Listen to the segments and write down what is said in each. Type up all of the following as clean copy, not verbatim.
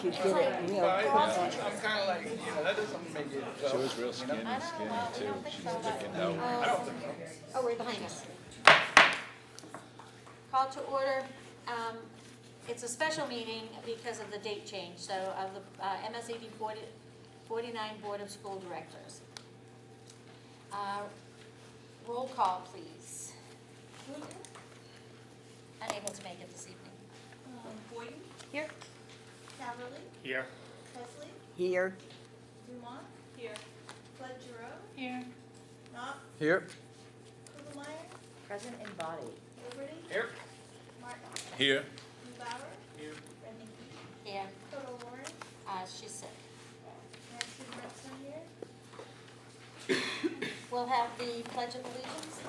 if you It's get it like real cross quick. between. I'm kind of like, that doesn't make it She was real skinny, I know, skinny well, we too. don't think She's so, but. thickened out. I don't think so. Oh, right behind us. Call to order. It's a special meeting because of the date change, so of the M.S.A.D 49 Board of School Directors. Roll call, please. Unable to make it this evening. Boyden, Here. Caverly, Here. Presley, Here, Dumont. Here. Giroux, Here. Knopf, Here. Kugelmeyer, Present in body. Liberty, Here. Martin, Here. Bauer, Here. Rennicki, Here. Toto Warren, She's sick. Nancy Brentson here. We'll have the Pledge of Allegiance.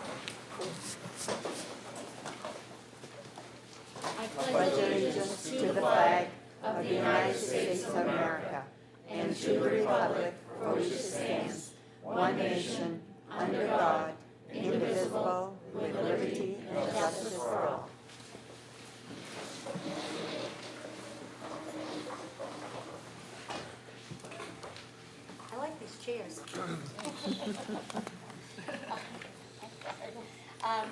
I pledge allegiance to the flag of the United States of America and to the republic for which it stands, one nation, under God, indivisible, with liberty and justice for all. I like these chairs.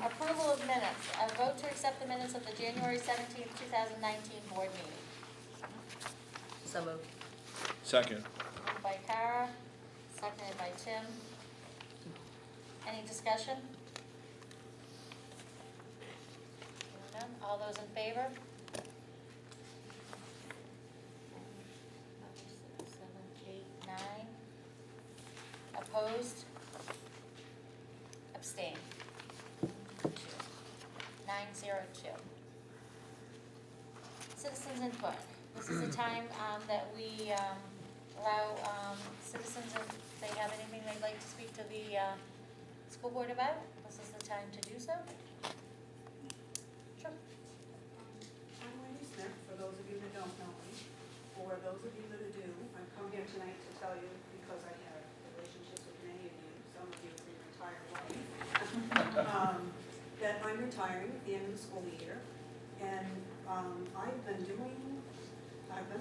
Approval of minutes. A vote to accept the minutes of the January 17th, 2019 board meeting. So moved. Second. Moved by Kara, seconded by Tim. Any discussion? Hearing none. All those in favor? 5, 6, 7, 8, 9. Opposed? Abstained? 902. Citizens input. This is the time that we allow citizens, if they have anything they'd like to speak to the school board about, this is the time to do so. Sure. I'm Wendy Smith, for those of you that don't know me. For those of you that do, I've come here tonight to tell you, because I have relationships with many of you, some of you for your entire life, that I'm retiring at the end of the school year. And I've been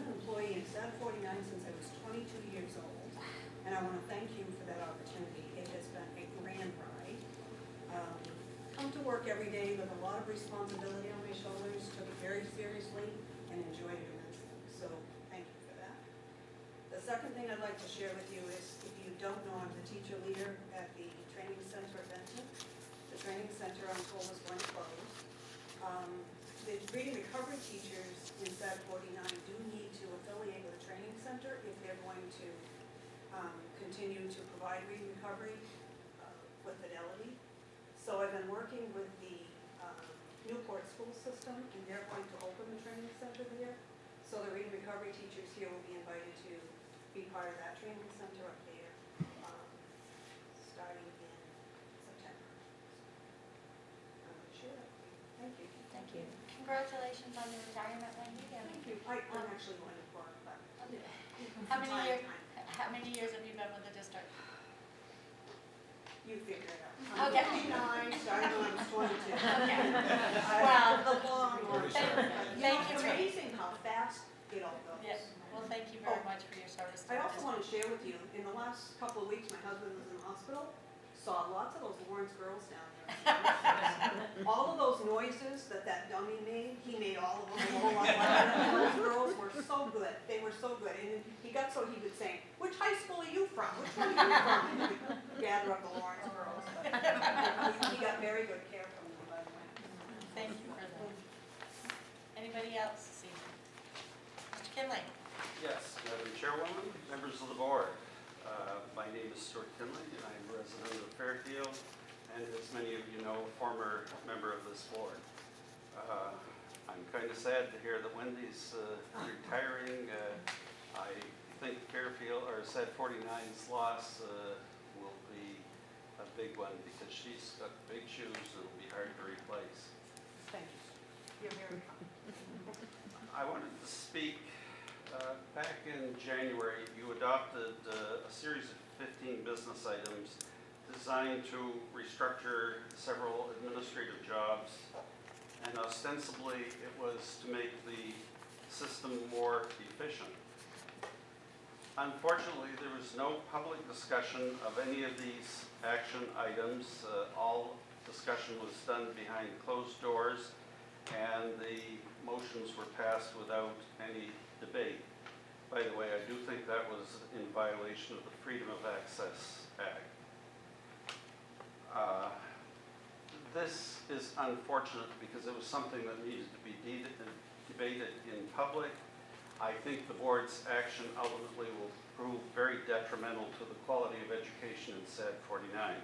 an employee in M.S.A.D 49 since I was 22 years old. And I want to thank you for that opportunity. It has been a grand ride. Come to work every day with a lot of responsibility on my shoulders, took it very seriously, and enjoyed it immensely. So thank you for that. The second thing I'd like to share with you is, if you don't know, I'm the teacher leader at the training center at Benton. The training center, I'm told, is going to close. The reading recovery teachers in M.S.A.D 49 do need to affiliate with a training center if they're going to continue to provide reading recovery with fidelity. So I've been working with the Newport school system, and they're going to open the training center there. So the reading recovery teachers here will be invited to be part of that training center up there, starting in September. I'm going to share that with you. Thank you. Thank you. Congratulations on your retirement, Wendy. Thank you. I'm actually going to work, but How many years have you been with the district? you figure it out. Okay. I'm 59, started when I was 22. Okay. Well, the long run. Thank you It's for- amazing how fast it all goes. Yes. Well, thank you very much for your service to I the also district. want to share with you, in the last couple of weeks, my husband was in the hospital, saw lots of those Lawrence girls down there. All of those noises that dummy made, he made all of them a whole lot louder. And those girls were so good. They were so good. And he got so he would say, "Which high school are you from? Which one are you from?" And he would gather up the Lawrence girls. But he got very good care from them, by the way. Thank you for that. Anybody else this evening? Mr. Kinley? Yes, Madam Chairwoman, members of the board. My name is Stuart Kinley, and I'm a resident of Fairfield, and as many of you know, a former member of this board. I'm kind of sad to hear that Wendy's retiring. I think Fairfield, or M.S.A.D 49's loss will be a big one, because she's got big shoes that will be hard to replace. Thank you. You're very kind. I wanted to speak. Back in January, you adopted a series of 15 business items designed to restructure several administrative jobs, and ostensibly it was to make the system more efficient. Unfortunately, there was no public discussion of any of these action items. All discussion was done behind closed doors, and the motions were passed without any debate. By the way, I do think that was in violation of the Freedom of Access Act. This is unfortunate because it was something that needed to be debated in public. I think the board's action ultimately will prove very detrimental to the quality of education in SAD 49.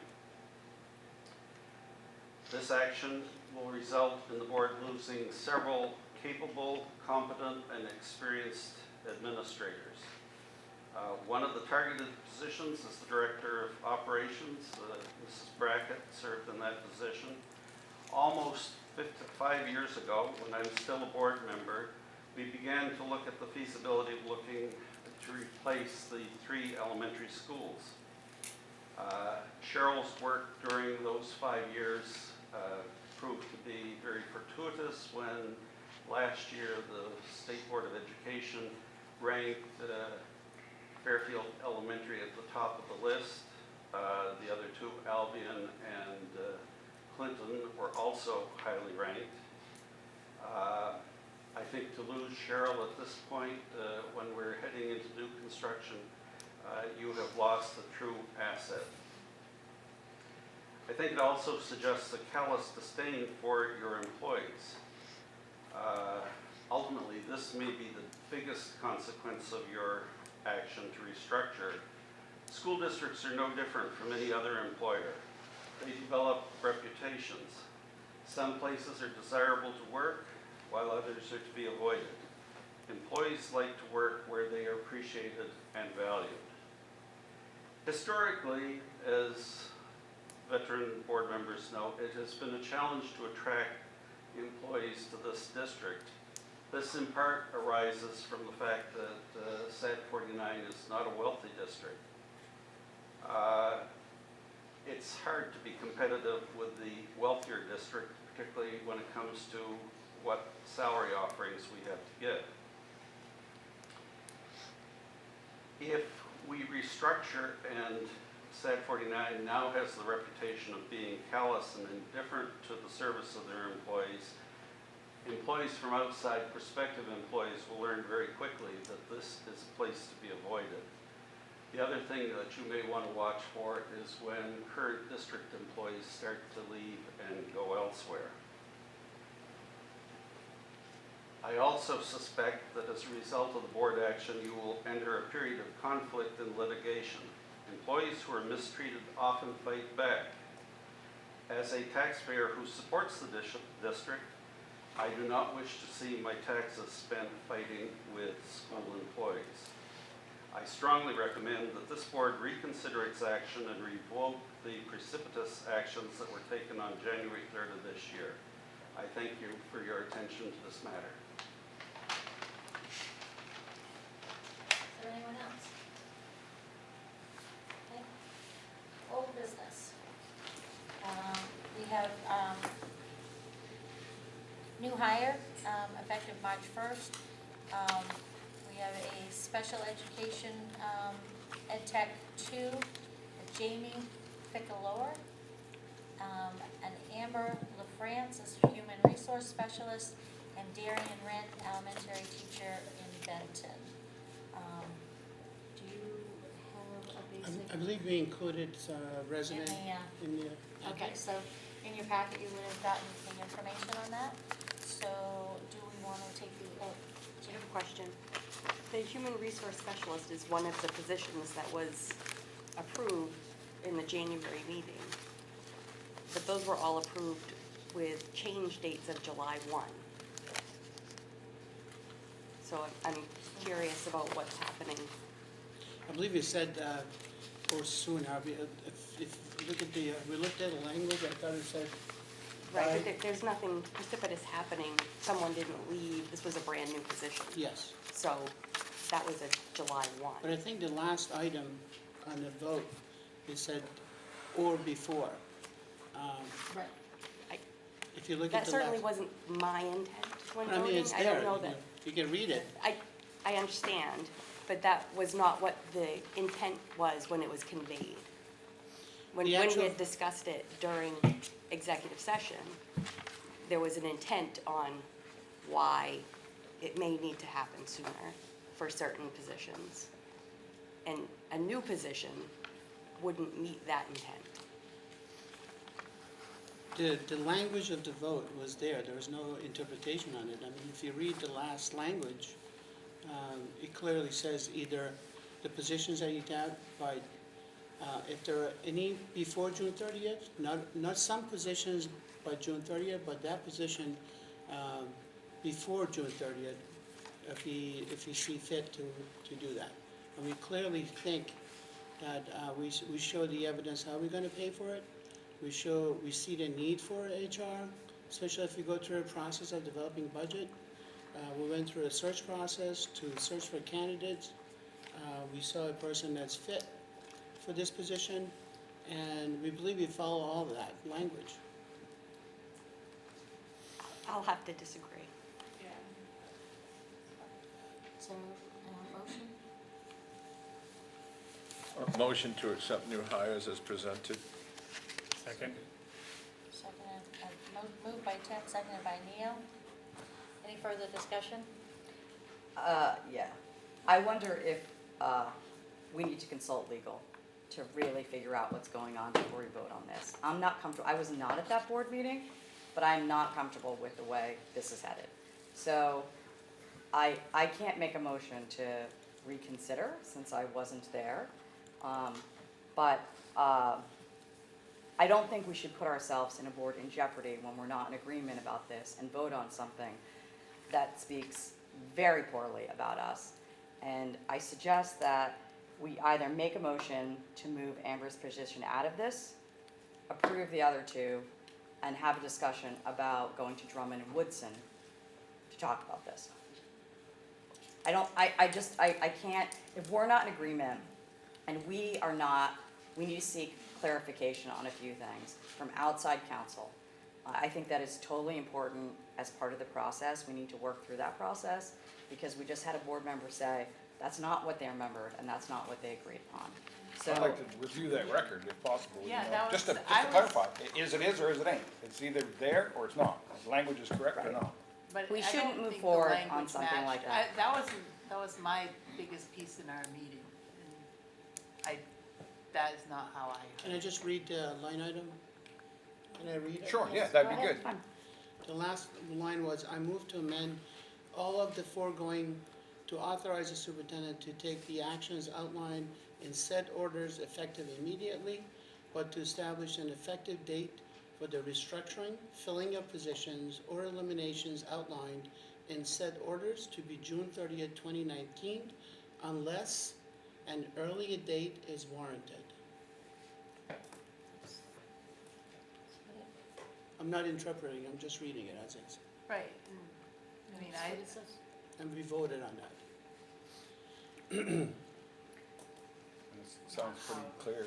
This action will result in the board losing several capable, competent, and experienced administrators. One of the targeted positions is the Director of Operations. Mrs. Brackett served in that position. Almost 5 years ago, when I'm still a board member, we began to look at the feasibility of looking to replace the 3 elementary schools. Cheryl's work during those 5 years proved to be very fortuitous when last year the State Board of Education ranked Fairfield Elementary at the top of the list. The other 2, Albion and Clinton, were also highly ranked. I think to lose Cheryl at this point, when we're heading into new construction, you have lost a true asset. I think it also suggests a callous disdain for your employees. Ultimately, this may be the biggest consequence of your action to restructure. School districts are no different from any other employer. They develop reputations. Some places are desirable to work, while others are to be avoided. Employees like to work where they are appreciated and valued. Historically, as veteran board members know, it has been a challenge to attract employees to this district. This in part arises from the fact that SAD 49 is not a wealthy district. It's hard to be competitive with the wealthier district, particularly when it comes to what salary offerings we have to give. If we restructure and SAD 49 now has the reputation of being callous and indifferent to the service of their employees, employees from outside, prospective employees, will learn very quickly that this is a place to be avoided. The other thing that you may want to watch for is when current district employees start to leave and go elsewhere. I also suspect that as a result of the board action, you will enter a period of conflict and litigation. Employees who are mistreated often fight back. As a taxpayer who supports the district, I do not wish to see my taxes spent fighting with school employees. I strongly recommend that this board reconsider its action and revoke the precipitous actions that were taken on January 3rd of this year. I thank you for your attention to this matter. Is there anyone else? Okay. Old business. We have new hire, effective March 1st. We have a special education Ed Tech 2, Jamie Ficalore, and Amber LaFrance as human resource specialist, and Darian Rent, elementary teacher in Benton. Do you have a basic? I believe we included resident In in the. Okay, so in your packet, you would have gotten the information on that. So do we want to take the, I have a question. The human resource specialist is one of the positions that was approved in the January meeting. But those were all approved with change dates of July 1. So I'm curious about what's happening. I believe you said, or soon, if you look at the, we looked at the language, I thought it said. Right, but there's nothing precipitous happening. Someone didn't leave. This was a brand new position. Yes, So that was a July 1. but I think the last item on the vote, it said or before. right. If you look at That the last. certainly wasn't my intent when I mean, voting. it's I there. don't know that. You can read it. I understand, but that was not what the intent was when it was conveyed. When The we actual- had discussed it during executive session, there was an intent on why it may need to happen sooner for certain positions. And a new position wouldn't meet that intent. The language of the vote was there. There was no interpretation on it. I mean, if you read the last language, it clearly says either the positions that you have by, if there are any before June 30th, not some positions by June 30th, but that position before June 30th, if you see fit to do that. And we clearly think that we show the evidence how we're going to pay for it. We see the need for HR, especially if you go through a process of developing budget. We went through a search process to search for candidates. We saw a person that's fit for this position, and we believe we follow all of that language. I'll have to disagree. Is there a motion? A motion to accept new hires as presented. Second. Moved by Tim, seconded by Neil. Any further discussion? Yeah. I wonder if we need to consult legal to really figure out what's going on before we vote on this. I'm not comfortable, I was not at that board meeting, but I'm not comfortable with the way this is headed. So I can't make a motion to reconsider since I wasn't there. But I don't think we should put ourselves in a board in jeopardy when we're not in agreement about this and vote on something that speaks very poorly about us. And I suggest that we either make a motion to move Amber's position out of this, approve the other two, and have a discussion about going to Drummond and Woodson to talk about this. I can't, if we're not in agreement and we need to seek clarification on a few things from outside counsel. I think that is totally important as part of the process. We need to work through that process because we just had a board member say, that's not what they remembered and that's not what they agreed upon. So, I'd like to review that record if possible, you Yeah, know, that just was- to I was- clarify, is it or is it ain't? It's either there or it's not. The language is correct or Right. not. But We I shouldn't don't move think the forward on language something like matched. that. That was my biggest piece in our meeting. And that is not how I Can heard I it. just read the line item? Can I read it? Sure, yeah, that'd be Go good. ahead. The last line was, I move to amend all of the foregoing to authorize the superintendent to take the actions outlined in said orders effective immediately, but to establish an effective date for the restructuring, filling of positions, or eliminations outlined in said orders to be June 30th, 2019, unless an earlier date is warranted. I'm not interpreting, I'm just reading it as is. Right. I mean, What is this? And we voted on that. And it sounds pretty clear.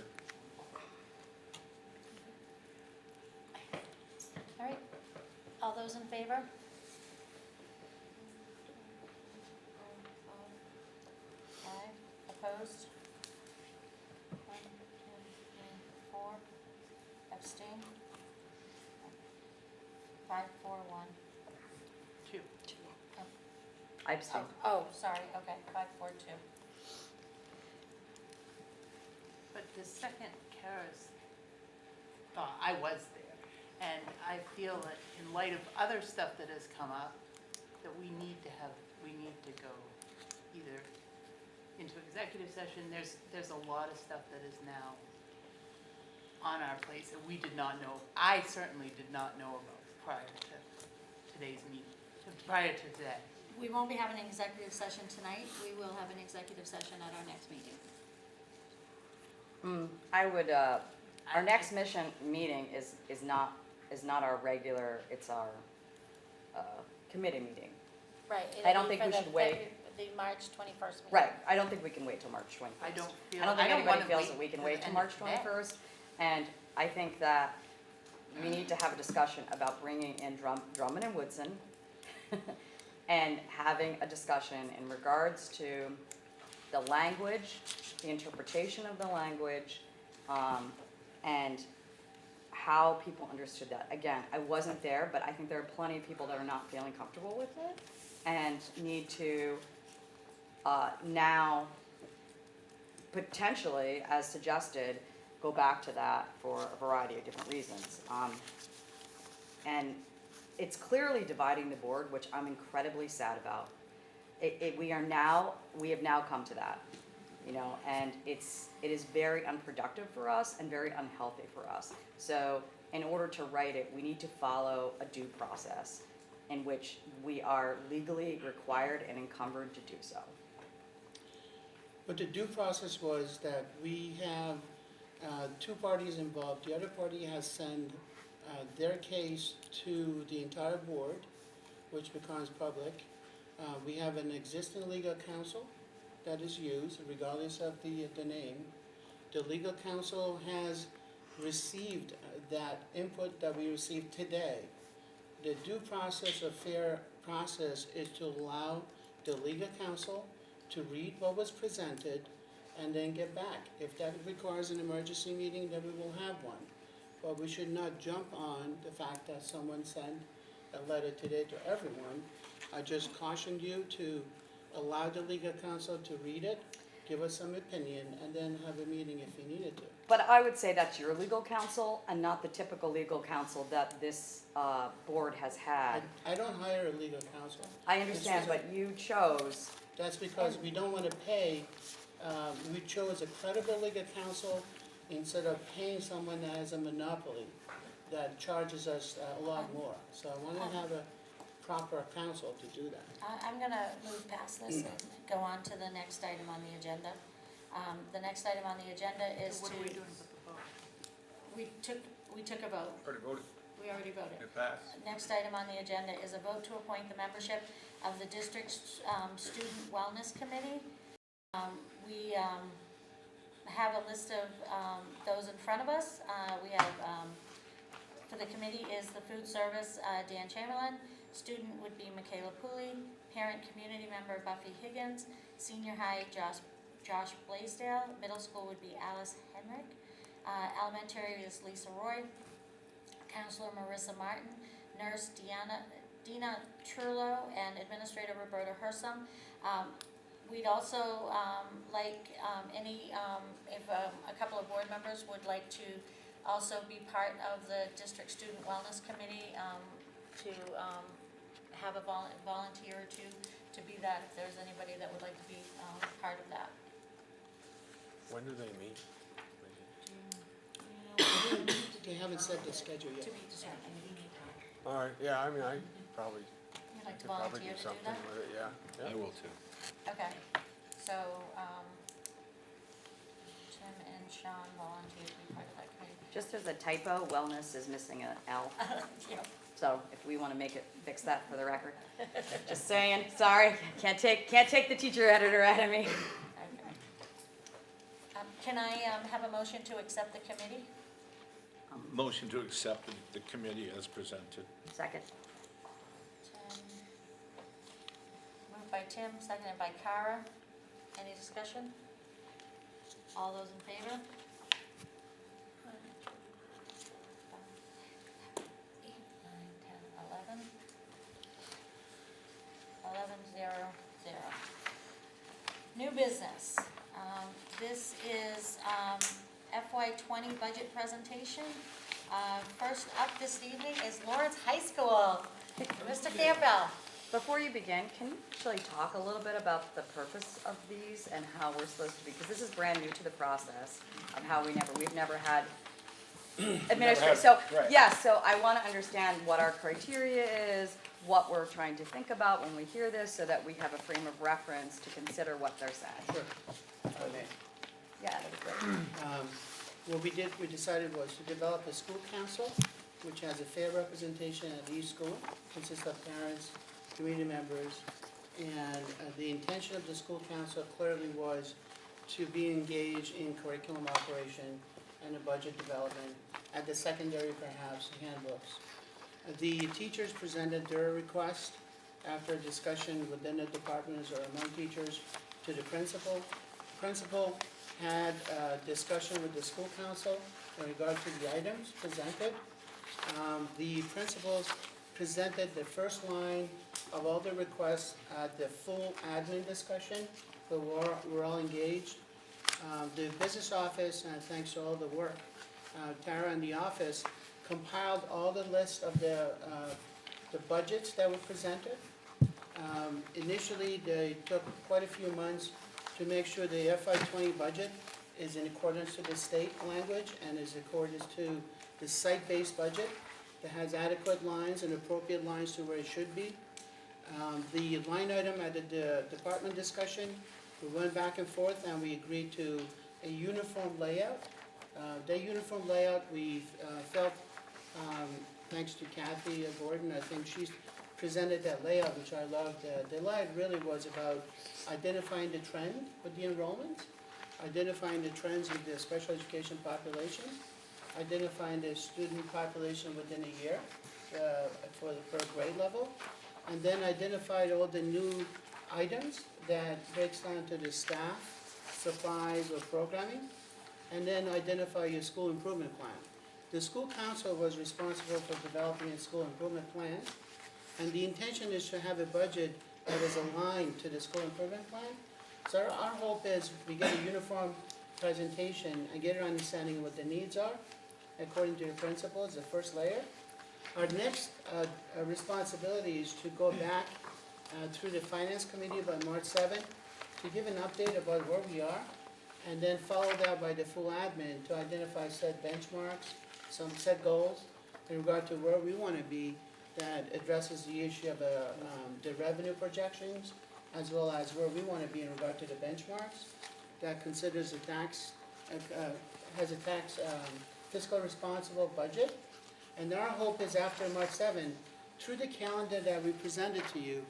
All right, all those in favor? Five, opposed? 1, 2, 3, 4, abstain? 5, 4, 1. two. I abstain. Oh, sorry, okay, 5, 4, 2. But the second Kara's thought, I was there, and I feel that in light of other stuff that has come up, that we need to go either into executive session. There's a lot of stuff that is now on our plates that we did not know. I certainly did not know about prior to today's meeting, prior to today. We won't be having an executive session tonight, we will have an executive session at our next meeting. I would, our next meeting is not our regular, it's our committee meeting. Right. I don't think we should wait. The March 21st meeting. Right, I don't think we can wait till March 21st. I don't feel, I don't think anybody wanna feels wait that we can till wait the till end March of today. 21st. And I think that we need to have a discussion about bringing in Drummond and Woodson and having a discussion in regards to the language, the interpretation of the language, and how people understood that. Again, I wasn't there, but I think there are plenty of people that are not feeling comfortable with it and need to now potentially, as suggested, go back to that for a variety of different reasons. And it's clearly dividing the board, which I'm incredibly sad about. We have now come to that, you know, and it is very unproductive for us and very unhealthy for us. So in order to write it, we need to follow a due process in which we are legally required and encumbered to do so. But the due process was that we have two parties involved. The other party has sent their case to the entire board, which becomes public. We have an existing legal counsel that is used regardless of the name. The legal counsel has received that input that we received today. The due process, a fair process, is to allow the legal counsel to read what was presented and then get back. If that requires an emergency meeting, then we will have one. But we should not jump on the fact that someone sent a letter today to everyone. I just cautioned you to allow the legal counsel to read it, give us some opinion, and then have a meeting if you needed to. But I would say that's your legal counsel and not the typical legal counsel that this board has had. I don't hire a legal counsel. I understand, but you chose. That's because we don't want to pay, we chose a credible legal counsel instead of paying someone that has a monopoly that charges us a lot more. So I want to have a proper counsel to do that. I'm gonna move past this and go on to the next item on the agenda. The next item on the agenda is What to, are we doing with the vote? we took a vote. Already voted. We already voted. It passed. Next item on the agenda is a vote to appoint the membership of the district's Student Wellness Committee. We have a list of those in front of us. We have, for the committee is the food service, Dan Chamberlain. Student would be Michaela Pooley. Parent community member Buffy Higgins. Senior high Josh Blaisdell. Middle school would be Alice Henrik. Elementary is Lisa Roy. Counselor Marissa Martin. Nurse Dina Turlo, and Administrator Roberta Hersum. We'd also like if a couple of board members would like to also be part of the District Student Wellness Committee, to have a volunteer or two to be that, if there's anybody that would like to be part of that. When do they meet? They haven't set the schedule yet. To be determined. All right, yeah, I mean, I probably You'd like to could probably volunteer do to do something that? with it, yeah. I will too. Okay, so, Tim and Sean volunteered to be part of that committee. Just as a typo, wellness is missing an L. Yeah. So if we want to make it, fix that for the record. Just saying, sorry, can't take the teacher editor out of me. Okay. Can I have a motion to accept the committee? Motion to accept the committee as presented. Second. Tim. Moved by Tim, seconded by Kara. Any discussion? All those in favor? 1, 2, 5, 6, 7, 8, 9, 10, 11. 11, 0, 0. New business. This is FY '20 budget presentation. First up this evening is Lawrence High School. Mr. Campbell. Before you begin, can you actually talk a little bit about the purpose of these and how we're supposed to be, because this is brand new to the process of how we've never had administrators. So, right. yeah, so I want to understand what our criteria is, what we're trying to think about when we hear this, so that we have a frame of reference to consider what they're saying. Sure. Yeah, that'd be great. What we decided was to develop a school council, which has a fair representation at each school, consists of parents, community members, and the intention of the school council clearly was to be engaged in curriculum operation and the budget development, at the secondary perhaps, handbooks. The teachers presented their request after a discussion within the departments or among teachers, to the principal. Principal had a discussion with the school council in regard to the items presented. The principals presented the first line of all the requests at the full admin discussion, but we're all engaged. The business office, and thanks to all the work, Tara and the office compiled all the list of the budgets that were presented. Initially, they took quite a few months to make sure the FY20 budget is in accordance to the state language and is in accordance to the site-based budget that has adequate lines and appropriate lines to where it should be. The line item at the department discussion, we went back and forth and we agreed to a uniform layout. The uniform layout, we felt, thanks to Kathy Gordon, I think she's presented that layout, which I loved. The layout really was about identifying the trend with the enrollments, identifying the trends with the special education population, identifying the student population within a year for the per grade level, and then identified all the new items that breaks down to the staff, supplies, or programming, and then identify your school improvement plan. The school council was responsible for developing a school improvement plan, and the intention is to have a budget that is aligned to the school improvement plan. So our hope is we get a uniform presentation and get an understanding of what the needs are, according to the principals, the first layer. Our next responsibility is to go back through the finance committee by March 7th to give an update about where we are, and then follow that by the full admin to identify set benchmarks, some set goals in regard to where we want to be that addresses the issue of the revenue projections, as well as where we want to be in regard to the benchmarks, that considers the tax, has a tax fiscal responsible budget. And our hope is after March 7th, through the calendar that we presented to you,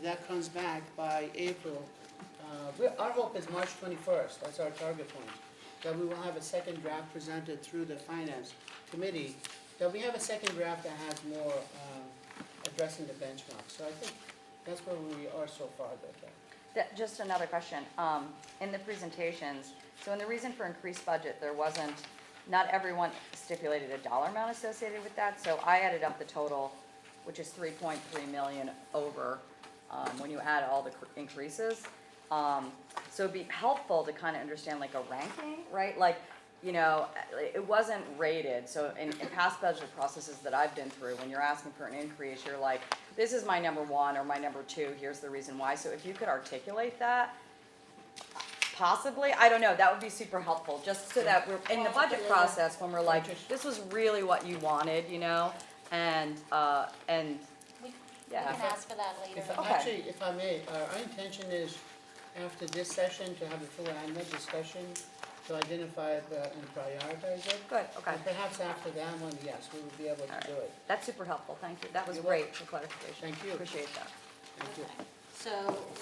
that comes back by April. Our hope is March 21st, that's our target point, that we will have a second draft presented through the finance committee, that we have a second draft that has more addressing the benchmarks. So I think that's where we are so far with that. Just another question. In the presentations, so in the reason for increased budget, there wasn't, not everyone stipulated a dollar amount associated with that, so I added up the total, which is 3.3 million over, when you add all the increases. So it'd be helpful to kind of understand like a ranking, right? Like, you know, it wasn't rated, so in past budget processes that I've been through, when you're asking for an increase, you're like, this is my number one or my number two, here's the reason why. So if you could articulate that, possibly, I don't know, that would be super helpful, just so that we're, in the budget process, when we're like, this was really what you wanted, you know, and, We yeah. can ask for that later. Okay. Actually, if I may, our intention is, after this session, to have a full annual discussion to identify it and prioritize it. Good, okay. And perhaps after that one, yes, we will be able to do it. That's super helpful, thank you. That was You're great for clarification. Thank you. Appreciate that. Thank you. Okay. So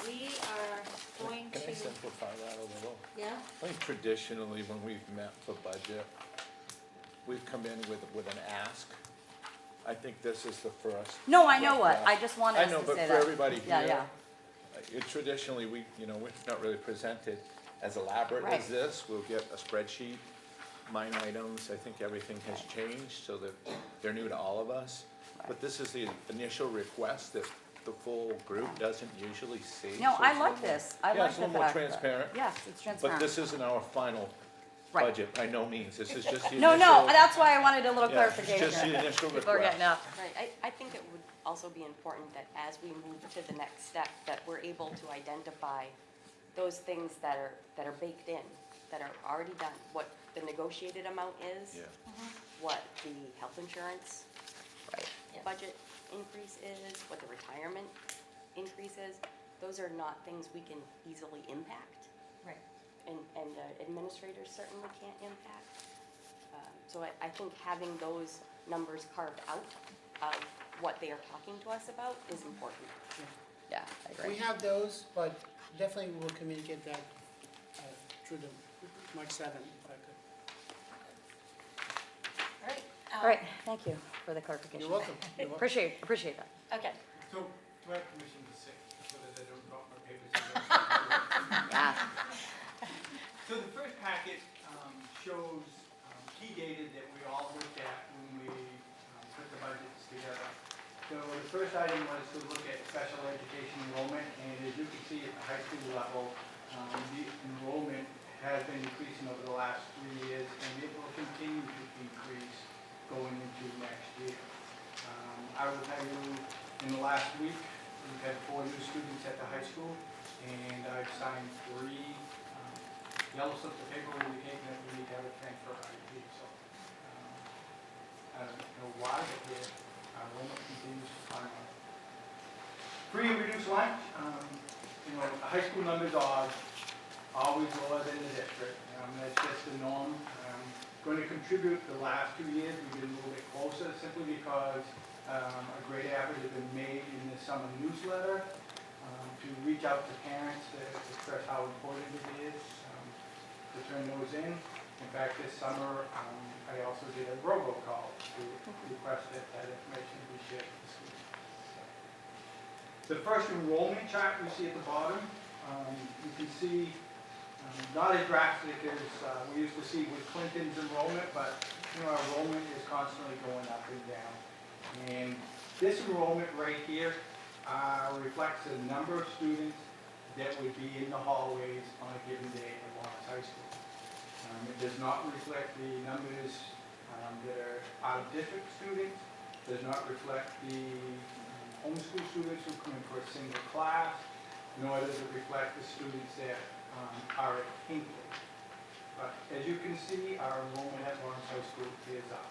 we are going Can I to, simplify that a little? yeah? I think traditionally, when we've met for budget, we've come in with an ask. I think this is the first. No, I know what, draft. I just wanted I us know, to but say for that. everybody Yeah, here, yeah. traditionally, we've not really presented as elaborate Right. as this. We'll get a spreadsheet, line items. I think everything has changed so that they're new to all of us. But this is the initial request that the full group doesn't usually see. No, so I it's a like little more- this. I Yeah, like it's a the little more fact that- transparent. Yes, it's But transparent. this isn't our final Right. budget, by no means. This is just the No, initial. no, that's why I wanted a little Yeah, it's clarification. just the initial People are getting request. up. Right, I think it would also be important that as we move to the next step, that we're able to identify those things that are baked in, that are already done, what the negotiated amount is, Yeah. what the health insurance Right. Yeah. budget increase is, what the retirement increase is. Those are not things we can easily impact, Right. and administrators certainly can't impact. So I think having those numbers carved out of what they are talking to us about is important. Yeah, I agree. We have those, but definitely we will communicate that through the March 7th, if I could. All right. All right, thank you for the clarification. You're welcome. You're welcome. Appreciate that. Okay. So, Do I have permission to sit so that I don't drop my papers? Yeah. So the first packet shows key data that we all looked at when we put the budgets together. So the first item was to look at special education enrollment, and as you can see at the high school level, the enrollment has been increasing over the last 3 years, and it will continue to increase going into next year. I will tell you, in the last week, we've had 4 new students at the high school, and I've signed 3 yellow slips of paper indicating that we need to have a transfer IEP. So I don't know why, but our enrollment continues to climb up. Free and reduced lunch. The high school numbers are always lower than the district. That's just the norm. Going to contribute the last 2 years, we've been a little bit closer simply because a great effort has been made in the summer newsletter to reach out to parents to express how important it is to turn those in. In fact, this summer, I also did a robocall to request that information be shared with the schools. The first enrollment chart you see at the bottom, you can see not as drastic as we used to see with Clinton's enrollment, but our enrollment is constantly going up and down. And this enrollment right here reflects the number of students that would be in the hallways on a given day at Lawrence High School. It does not reflect the numbers that are out-of-district students, does not reflect the homeschool students who come in for a single class, nor does it reflect the students that are at Hinckley. But as you can see, our enrollment at Lawrence High School is up.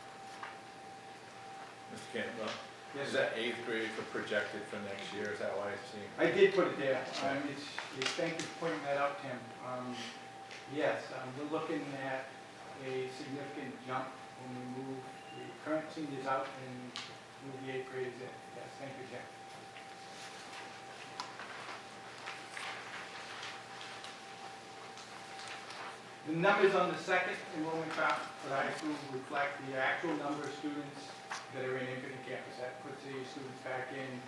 Mr. Campbell? Yes, Is that 8th grade for projected for next year? Is that why it's seen? I did put it there. Thank you for pointing that out, Tim. Yes, we're looking at a significant jump when we move the current seniors out and move the 8th graders in. Yes, thank you, Tim. The numbers on the second enrollment chart for the high school reflect the actual number of students that are in Infinite Campus. That puts the students back in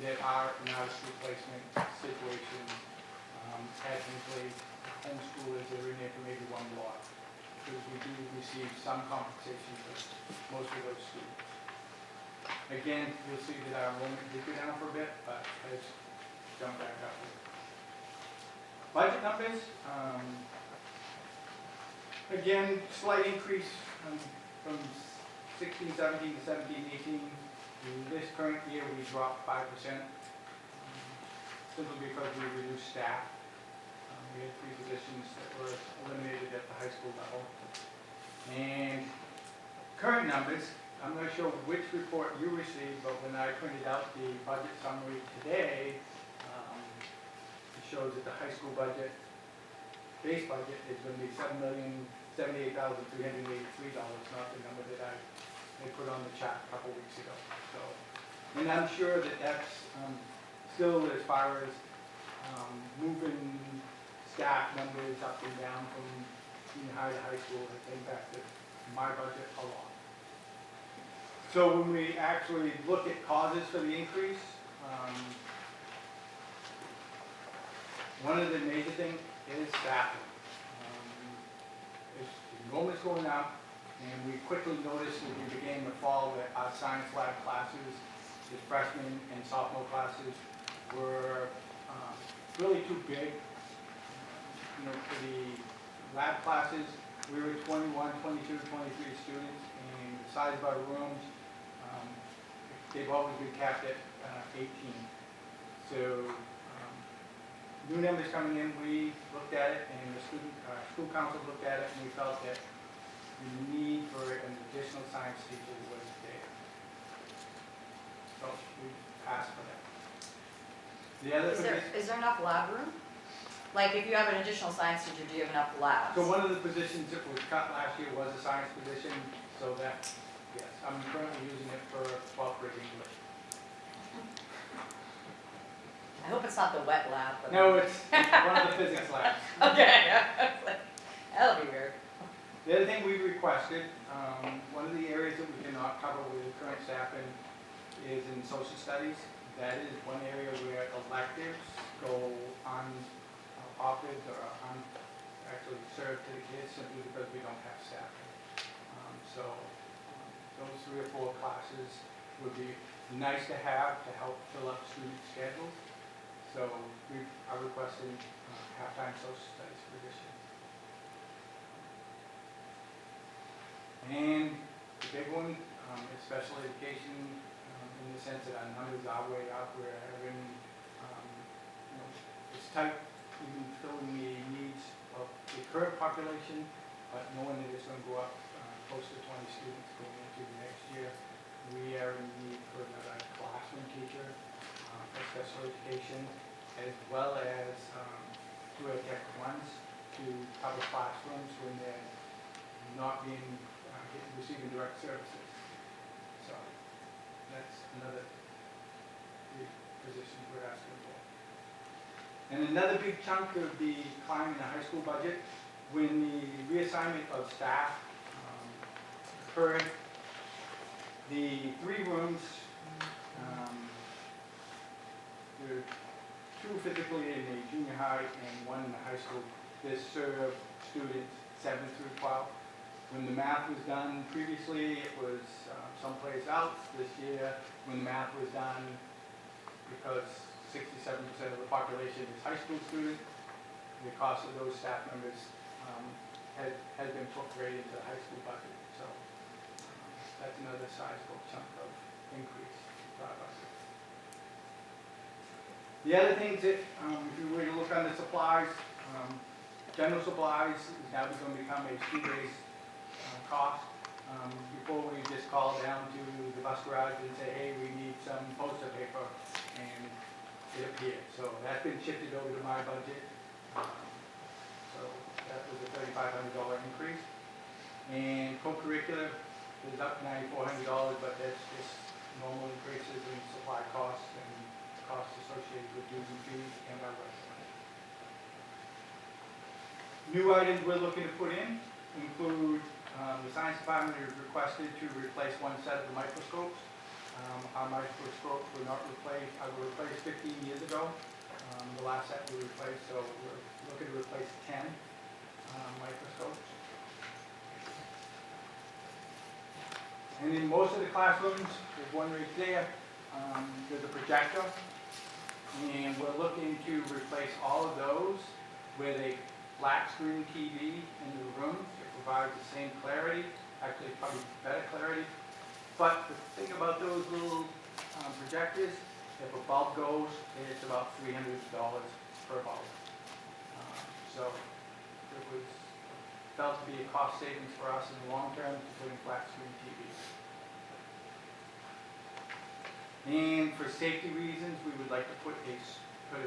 that are in out-of-school placement situations at Hinckley. Homeschoolers that are in there for maybe 1 block, because we do receive some compensation for most of those students. Again, you'll see that our enrollment did go down for a bit, but has jumped back up. Budget numbers, again, slight increase from 16, 17 to 17, 18. In this current year, we dropped 5%, simply because we reduced staff. We had 3 positions that were eliminated at the high school level. And current numbers, I'm not sure which report you received, but when I printed out the budget summary today, it shows that the high school budget, base budget, is going to be $7,078,383, not the number that I put on the chart a couple weeks ago. So, and I'm sure that that's still, as far as moving staff numbers up and down from junior high to high school, has impacted my budget a lot. So when we actually look at causes for the increase, one of the major things is staffing. Enrollment's going up, and we quickly noticed as we began the fall that our science lab classes, the freshman and sophomore classes, were really too big. For the lab classes, we were 21, 22, 23 students, and the size of our rooms, they've always been capped at 18. So new numbers coming in, we looked at it, and the school council looked at it, and we felt that the need for an additional science teacher was there. So we asked for that. The other Is there enough lab room? Like, if you have an additional science teacher, do you have enough labs? So one of the positions that was cut last year was a science position, so that, yes, I'm currently using it for 12th grade English. I hope it's not the wet lab. But No, it's one of the physics labs. Okay, that'll be weird. The other thing we requested, one of the areas that we cannot cover with the current staffing is in social studies. That is one area where electives go unopted or actually served to the kids simply because we don't have staffing. Those 3 or 4 classes would be nice to have to help fill up student schedules. So we are requesting half-time social studies for this year. And the big one is special education, in the sense that our numbers are way up. We're having, it's tight in filling the needs of the current population, but knowing that it's going to go up close to 20 students going into the next year, we are in need for another classroom teacher for special education, as well as 2 Tech 1s to cover classrooms when they're not receiving direct services. So that's another big position we're asking for. And another big chunk of the climb in the high school budget, when the reassignment of staff occurred, the 3 rooms, there are 2 physically in the junior high and 1 in the high school that serve students 7 through 12. When the math was done previously, it was someplace else. This year, when the math was done, because 67% of the population is high school students, the cost of those staff members has been put right into the high school budget. So that's another sizable chunk of increase for our budget. The other things that, if you were to look on the supplies, general supplies is now going to become a SKU-based cost. Before we just call down to the bus garage and say, hey, we need some poster paper, and it appeared. So that's been shifted over to my budget. So that was a $3,500 increase. And co-curricular is up $9,400, but that's just normal increases in supply costs and costs associated with dues and fees and our restaurant. New items we're looking to put in include the science department has requested to replace 1 set of the microscopes. Our microscopes were not replaced, were replaced 15 years ago. The last set we replaced, so we're looking to replace 10 microscopes. And in most of the classrooms, there's one right there, there's a projector. And we're looking to replace all of those with a flat screen TV in the room. It provides the same clarity, actually probably better clarity. But the thing about those little projectors, if a bulb goes, it's about $300 per bulb. So it was felt to be a cost savings for us in the long term to put in flat screen TVs. And for safety reasons, we would like to put a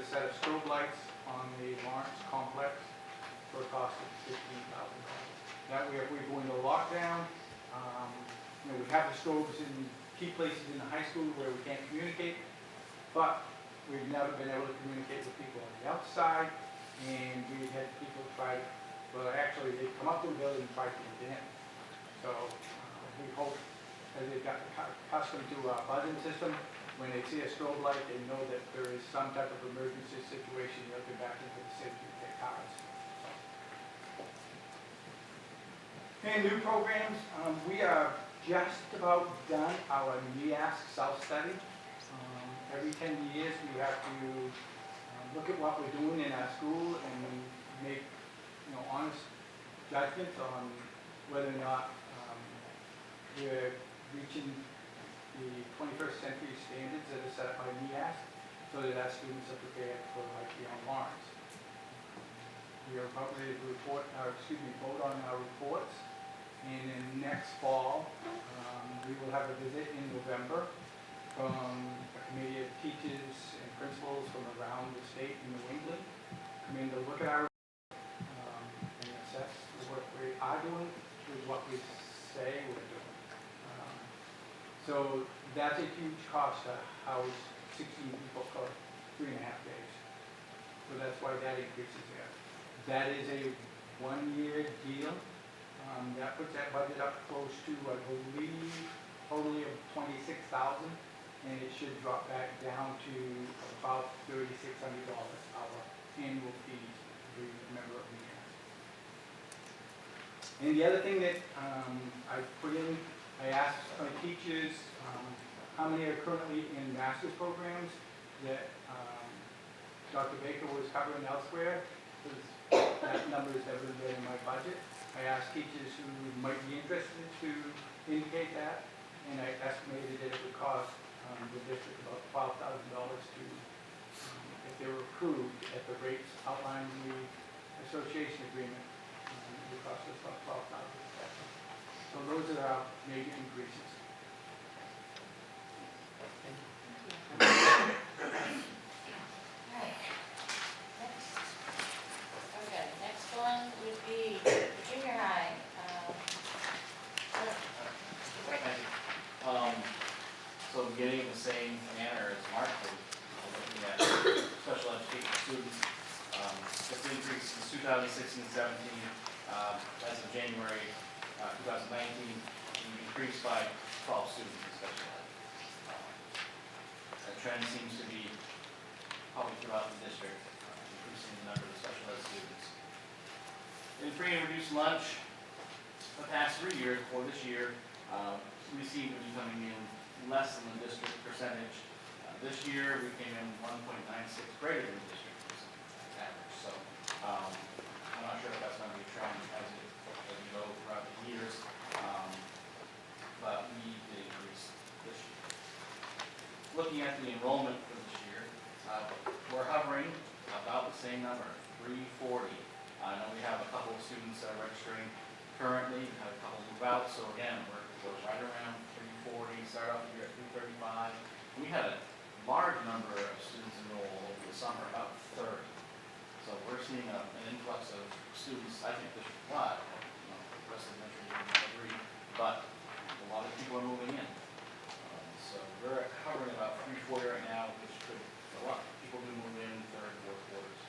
set of strobe lights on the Lawrence complex for a cost of $15,000. That way, if we go into lockdown, we have the strobes in key places in the high school where we can't communicate, but we've never been able to communicate with people on the outside, and we had people try, well, actually, they come up to the building and try to get in. So we hope, as they've got accustomed to our buzzing system, when they see a strobe light, they know that there is some type of emergency situation, they'll get back into the safety of their cars. And new programs, we are just about done our M.S.A.D self-study. Every 10 years, we have to look at what we're doing in our school and make honest judgments on whether or not we're reaching the 21st century standards that are set up by M.S.A.D, so that our students are prepared for life beyond Lawrence. We are about ready to vote on our reports, and then next fall, we will have a visit in November from a committee of teachers and principals from around the state in New England, come in to look at our and assess the work we are doing with what we say we're doing. So that's a huge cost to house 16 people for 3.5 days. So that's why that increase is there. That is a 1-year deal. That puts that budget up close to, I believe, totally of $26,000. and it should drop back down to about $3,600 our annual fee to be a member of M.S.A.D. And the other thing that I put in, I asked my teachers how many are currently in master's programs that Dr. Baker was covering elsewhere, because that number has never been in my budget. I asked teachers who might be interested to indicate that, and I estimated that it would cost the district about $12,000 to, if they were approved at the rates outlined in the association agreement, it would cost us about $12,000. So those are our major increases. Thank you. Alright, next. Okay, next one would be junior high. Thank you. So beginning in the same manner as Mark did, looking at special education students, this increase is 2016-17, as of January 2019, we increased by 12 students in special ed. That trend seems to be probably throughout the district, increasing the number of special ed students. In free and reduced lunch, the past 3 years, before this year, we seem to be coming in less than the district percentage. This year, we came in 1.96 greater than the district average. So I'm not sure if that's going to be a trend as we go throughout the years, but we did increase this year. Looking at the enrollment for this year, we're hovering about the same number, 340. I know we have a couple of students that are registering currently, we have a couple move out, so again, we're right around 340, start off the year at 335. We had a large number of students enroll over the summer, about 30. So we're seeing an influx of students, I think district-wide, the rest of the country doesn't agree, but a lot of people are moving in. So we're hovering about 340 right now, which could go up. People do move in third, fourth quarters.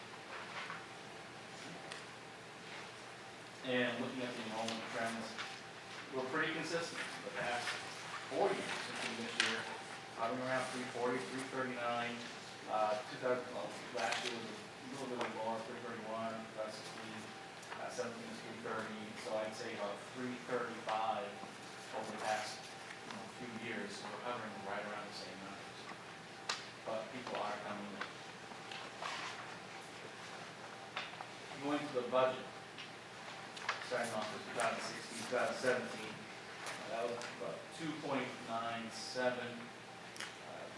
And looking at the enrollment trends, we're pretty consistent the past 4 years, including this year, hovering around 340, 339. Last year was a little bit more, 331, 2016, 17 is 330. So I'd say about 335 over the past few years. So we're hovering right around the same numbers. But people are coming in. Going to the budget, starting off with 2016, 2017, that was about 2.97.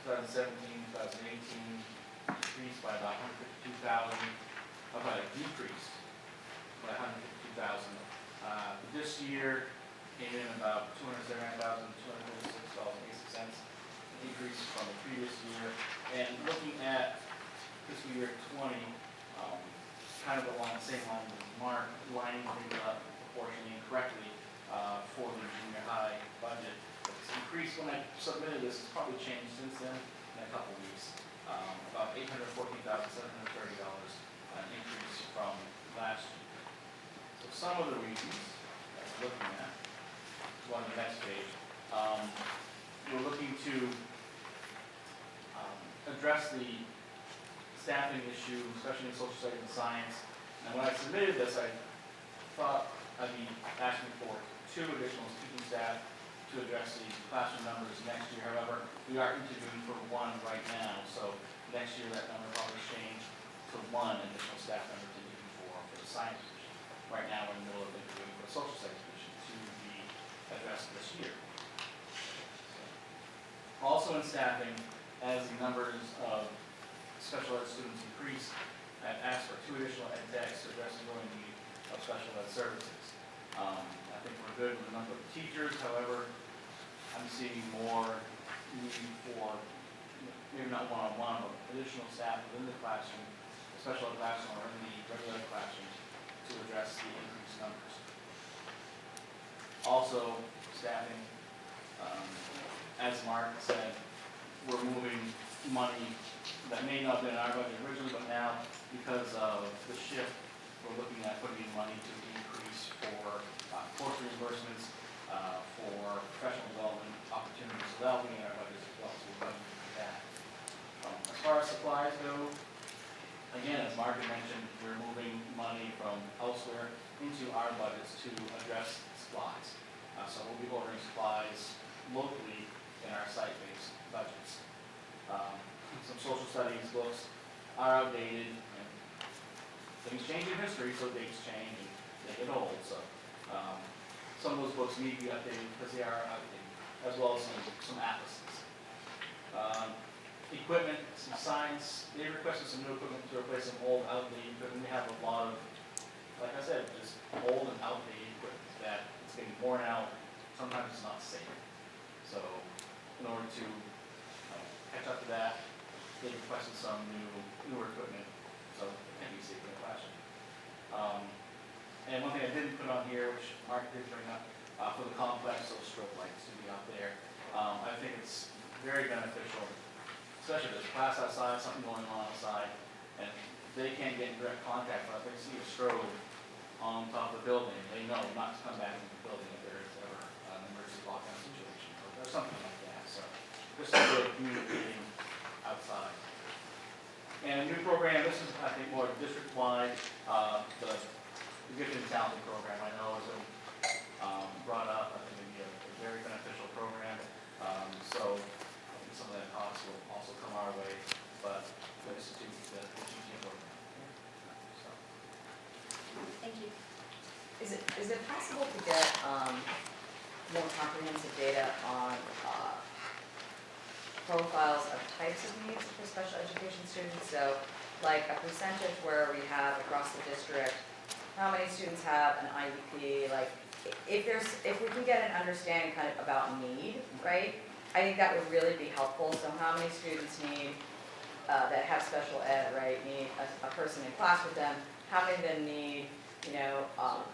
2017, 2018, increased by about 152,000. Decreased by 152,000. This year came in about $279,246.86, decrease from the previous year. And looking at fiscal year 20, kind of along the same line with Mark, lining things up proportionally and correctly for the junior high budget. It's increased when I submitted this, it's probably changed since then in a couple of weeks. About $814,730, an increase from last year. So some of the reasons that we're looking at, go on the next page, we're looking to address the staffing issue, especially in social studies and science. And when I submitted this, I thought I'd be asking for 2 additional teaching staff to address the classroom numbers next year. However, we are interviewing for 1 right now, so next year that number will probably change to 1 additional staff member to interview for the science position. Right now, we're in the middle of interviewing for the social studies position to be addressed this year. Also in staffing, as the numbers of special ed students increase, I've asked for 2 additional ed techs to address the growing need of special ed services. I think we're good with the number of teachers, however, I'm seeing more need for, maybe not one-on-one, but additional staff within the classroom, the special ed classroom or in the regular ed classrooms to address the increased numbers. Also, staffing, as Mark said, we're moving money that may not have been in our budget originally, but now, because of the shift, we're looking at putting in money to increase for course reimbursements, for professional development opportunities. So that'll be in our budget as well. So we're budgeting supplies go, again, as Mark had mentioned, we're moving money from elsewhere into our budgets to address supplies. So we'll be ordering supplies locally in our site-based budgets. Some social studies books are outdated, and things change in history, so dates change and they get old, so. Some of those books need to be updated because they are outdated, as well as some atlases. Equipment, some science, they requested some new equipment to replace some old outdated equipment. We have a lot of, like I said, just old and outdated equipment that it's getting worn out, sometimes it's not safe. So in order to catch up to that, they requested some newer equipment, so it can be safe in the classroom. And one thing I didn't put on here, which Mark did bring up, for the complex, those strobe lights to be out there. I think it's very beneficial, especially if there's class outside, something going on outside, and they can't get in direct contact, but if they see a strobe on top of the building, they know not to come back into the building if there is ever an emergency lockdown situation, or something like that. So just a way of communicating outside. And a new program, this is, I think, more district-wide, the Gifted and Talented program, I know is brought up. I think it'd be a very beneficial program. So I think some of that cost will also come our way, but the institute, the GT program. So. Thank you. Is it possible to get more comprehensive data on profiles of types of needs for special education students? So like a percentage where we have across the district, how many students have an IEP, like if we can get an understanding kind of about need, right? I think that would really be helpful. So how many students need, that have special ed, right, need a person in class with them? How many of them need,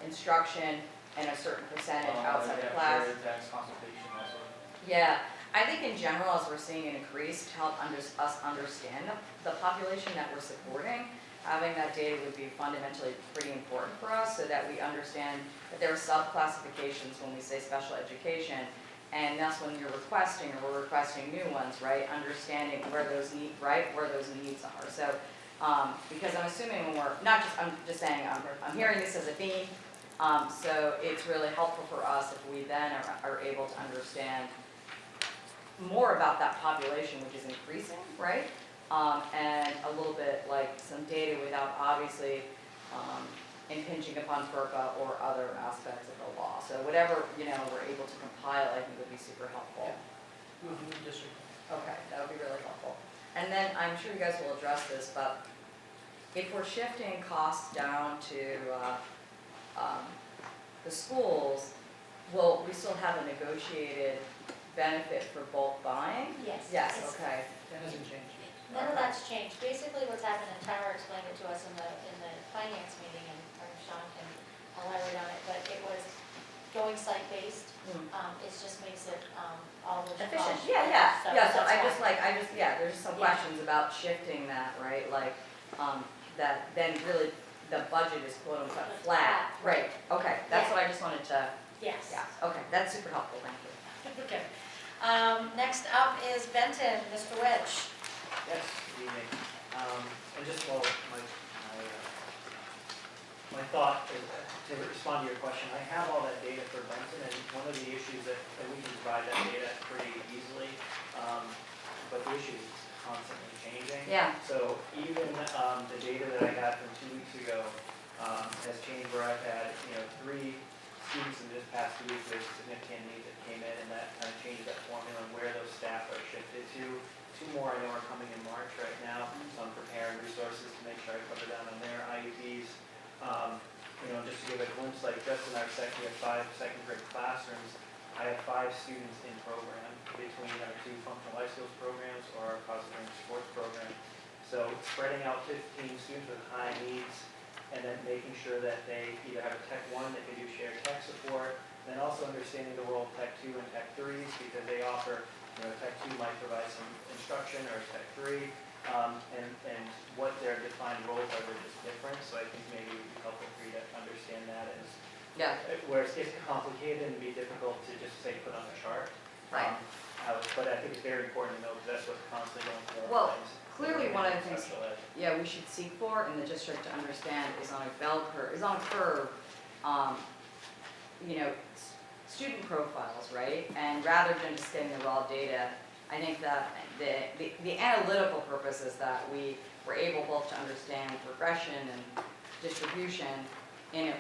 instruction and a certain percentage outside of class? Yeah, I think in general, as we're seeing an increase to help us understand the population that we're supporting, having that data would be fundamentally pretty important for us so that we understand that there are sub-classifications when we say special education, and that's when you're requesting, or we're requesting new ones, right? Understanding where those needs are. So, because I'm assuming when we're, I'm just saying, I'm hearing this as a theme, so it's really helpful for us if we then are able to understand more about that population, which is increasing, right? And a little bit like some data without obviously impinging upon FERPA or other aspects of the law. So whatever, we're able to compile, I think would be super helpful. Okay, that would be really helpful. And then I'm sure you guys will address this, but if we're shifting costs down to the schools, will we still have a negotiated benefit for bulk buying? Yes. Yes, okay. That hasn't changed. None of that's changed. Basically, what's happened, and Tara explained it to us in the finance meeting, and Sean can elaborate on it, but it was going site-based. It just makes it, all those Efficient, costs. yeah, so that's there's some questions about shifting that, right, like, that then really the budget is quote unquote flat, right, okay, that's what I just wanted to, Yes. yeah, okay, that's super helpful, thank you. Okay. Next up is Benton, Mr. Wedge. Yes, good evening. And just my thought is to respond to your question, I have all that data for Benton, and one of the issues that we can provide that data pretty easily, but the issue is constantly changing. Yeah. So even the data that I had from 2 weeks ago has changed, where I've had 3 students in this past 2 weeks with significant needs that came in, and that kind of changed that formula and where those staff are shifted to. 2 more I know are coming in March right now, so I'm preparing resources to make sure I cover down on their IEPs. Just to give a glimpse, like just in our we have 5 second grade classrooms, I have 5 students in program between our 2 functional life skills programs or our positive learning sports program. So spreading out 15 students with high needs, and then making sure that they either have a Tech 1 that can do shared tech support, and then also understanding the role of Tech 2 and Tech 3s, because they offer, Tech 2 might provide some instruction, or Tech 3, and what their defined roles are, they're just different, so I think maybe it would be helpful for you to understand that as, where it gets complicated and be difficult to just say put on a chart. Right. but I think it's very important to know, because that's what's constantly going through our Well, minds. clearly one of the things, Special ed. yeah, we should seek for in the district to understand is on a bell curve, is on a curve, you know, student profiles, right? And rather than just getting the raw data, I think that the analytical purpose is that we were able both to understand progression and distribution in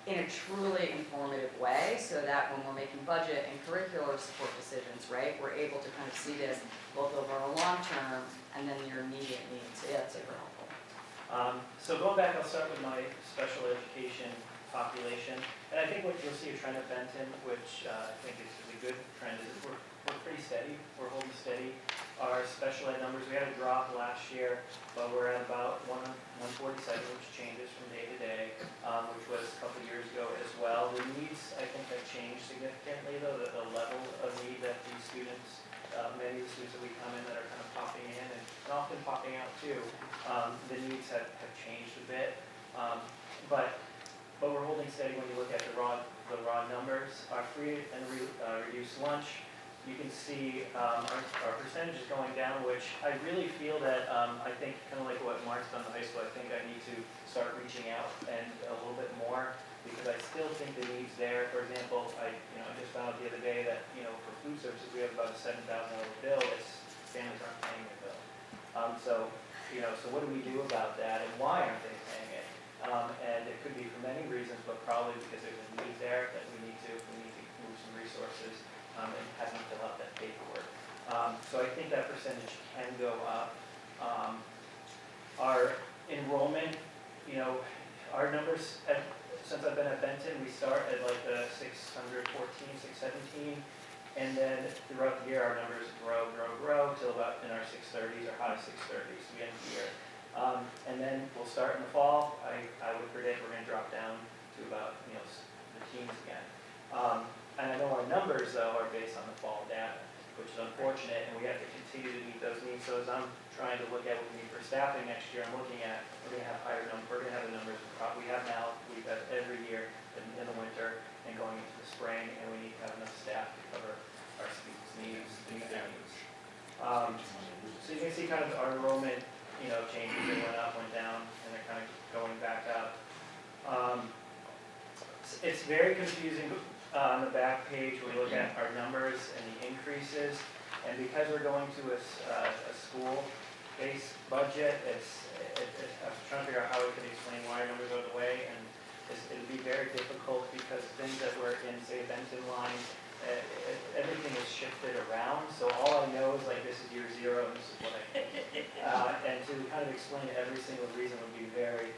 a truly informative way, so that when we're making budget and curricular support decisions, right, we're able to kind of see this both over a long term and then your immediate needs. So yeah, it's super helpful. So going back, I'll start with my special education population. And I think what you'll see a trend at Benton, which I think is a good trend, is we're pretty steady. We're holding steady. Our special ed numbers, we had a drop last year, but we're at about 147, which changes from day to day, which was a couple years ago as well. The needs, I think, have changed significantly, though, the level of need that these students, many of the students that we come in that are kind of popping in and often popping out too, the needs have changed a bit. But we're holding steady when you look at the raw numbers. Our free and reduced lunch, you can see our percentage is going down, which I really feel that I think kind of like what Mark's done in high school, I think I need to start reaching out and a little bit more, because I still think the need's there. For example, I just found out the other day that for food services we have about a $7,000 bill. It's families aren't paying their bill. So what do we do about that, and why aren't they paying it? And it could be for many reasons, but probably because there's a need there that we need to move some resources and have them fill out that paperwork. So I think that percentage can go up. Our enrollment, our numbers, since I've been at Benton, we start at like the 614, 617, and then throughout the year our numbers grow till about in our 630s or high 630s at the end of the year. And then we'll start in the fall. I would predict we're going to drop down to about the teens again. And I know our numbers, though, are based on the fall data, which is unfortunate, and we have to continue to meet those needs. So as I'm trying to look at what we need for staffing next year, I'm looking at, we're going to have higher numbers, we're going to have the numbers we have now, we've had every year in the winter and going into the spring, and we need to have enough staff to cover our students' needs, to meet their needs. So you can see kind of our enrollment, changes. They went up, went down, and they're kind of going back up. It's very confusing on the back page when we look at our numbers and the increases, and because we're going to a school-based budget, I'm trying to figure out how we can explain why our numbers are the way, and it'd be very difficult because things that were in, say, Benton line, everything is shifted around, so all I know is like this is year 0 and this is what I think. And to kind of explain every single reason would be very,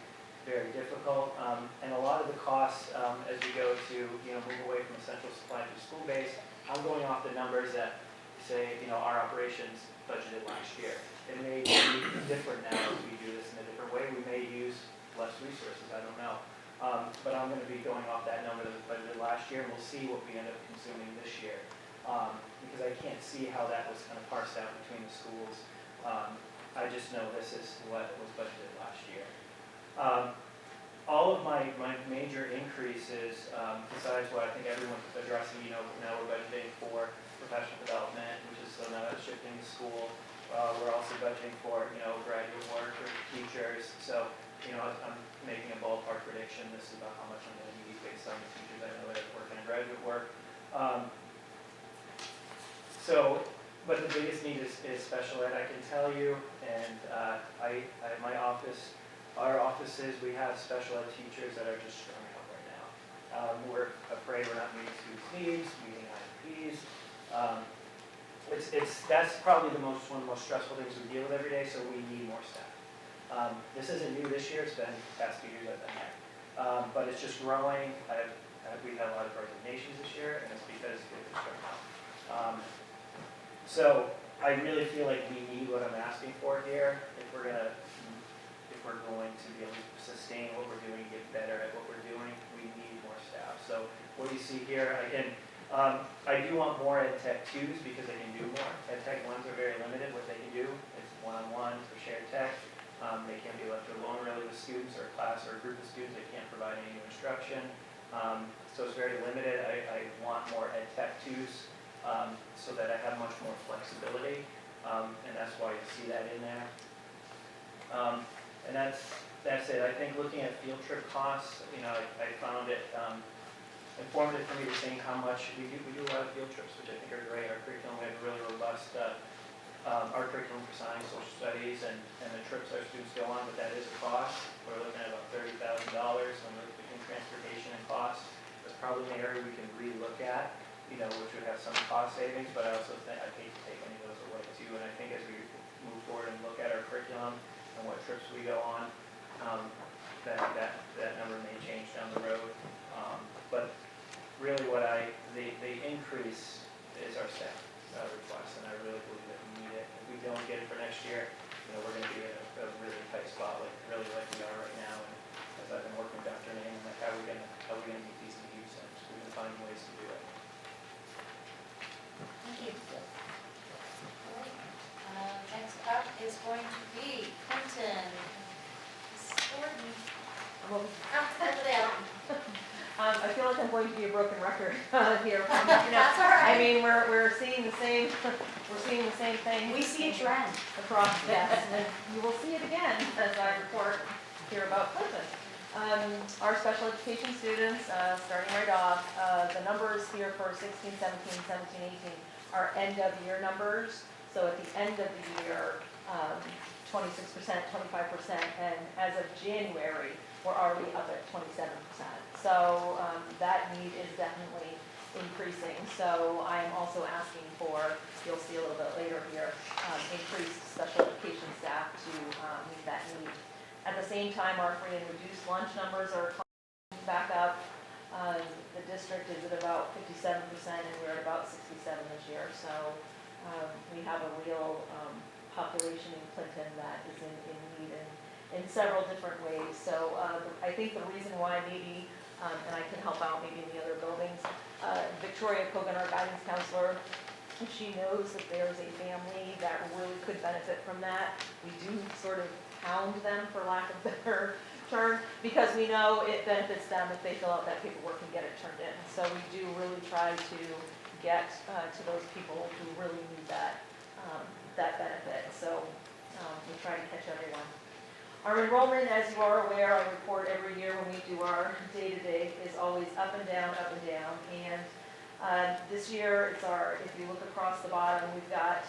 very difficult. And a lot of the costs, as we go to move away from essential supply to school base, I'm going off the numbers that say our operations budgeted last year. It may be different now as we do this in a different way. We may use less resources, I don't know. But I'm going to be going off that number that was budgeted last year, and we'll see what we end up consuming this year. Because I can't see how that was kind of parsed out between the schools. I just know this is what was budgeted last year. All of my major increases, besides what I think everyone's addressing, now we're budgeting for professional development, which is now shifting to school. We're also budgeting for, graduate work or teachers. So, I'm making a ballpark prediction. This is about how much I'm going to need based on the teachers I know that are working in graduate work. But the biggest need is special ed, I can tell you. And my office, our offices, we have special ed teachers that are just strung out right now. We're afraid we're not meeting students' needs, meeting IEPs. That's probably one of the most stressful things we deal with every day, so we need more staff. This isn't new this year, it's been the past 2 years I've been there. But it's just growing. We've had a lot of resignations this year, and it's because it's strung out. So I really feel like we need what I'm asking for here if we're going to be able to sustain what we're doing, get better at what we're doing. We need more staff. So what you see here, I do want more Ed Tech 2s because they can do more. Ed Tech 1s are very limited what they can do. It's one-on-ones or shared tech. They can't be left alone really with students or a class or a group of students. They can't provide any new instruction. So it's very limited. I want more Ed Tech 2s so that I have much more flexibility, and that's why you see that in there. And that's it. I think looking at field trip costs, I found it informative for me to think how much we do a lot of field trips, which I think are great. Our curriculum, we have a really robust art curriculum for science, social studies, and the trips our students go on, but that is a cost. We're looking at about $30,000 when we're between transportation and costs. That's probably an area we can re-look at, which would have some cost savings, but I also think I'd hate to take any of those away too. And I think as we move forward and look at our curriculum and what trips we go on, that number may change down the road. But really the increase is our staff request, and I really believe that we need it. If we don't get it for next year, we're going to be in a really tight spot, like we are right now. And as I've been working with Dr. Name, like how are we going to meet these needs, and we've been finding ways to do it. Thank you. All right. Next up is going to be Clinton. Mrs. Gordon. Well, Over there. I feel like I'm going to be a broken record here. That's all right. I mean, we're seeing the same, thing. We see a trend. Across, yes, and you will see it again as I report here about Clinton. Our special education students, starting right off, the numbers here for 16, 17, 17, 18 are end of year numbers. So at the end of the year, 26%, 25%, and as of January, we're already up at 27%. So that need is definitely increasing. So I am also asking for, you'll see a little bit later here, increased special education staff to meet that need. At the same time, our free and reduced lunch numbers are climbing back up. The district is at about 57%, and we're at about 67 this year. So we have a real population in Clinton that is in need in several different ways. So I think the reason why maybe, and I can help out maybe in the other buildings, Victoria Kogan, our guidance counselor, she knows that there's a family that really could benefit from that. We do sort of hound them, for lack of a better term, because we know it benefits them if they fill out that paperwork and get it turned in. So we do really try to get to those people who really need that benefit. So we try to catch everyone. Our enrollment, as you are aware, I report every year when we do our day-to-day, is always up and down, up and down. And this year, if you look across the bottom, we've got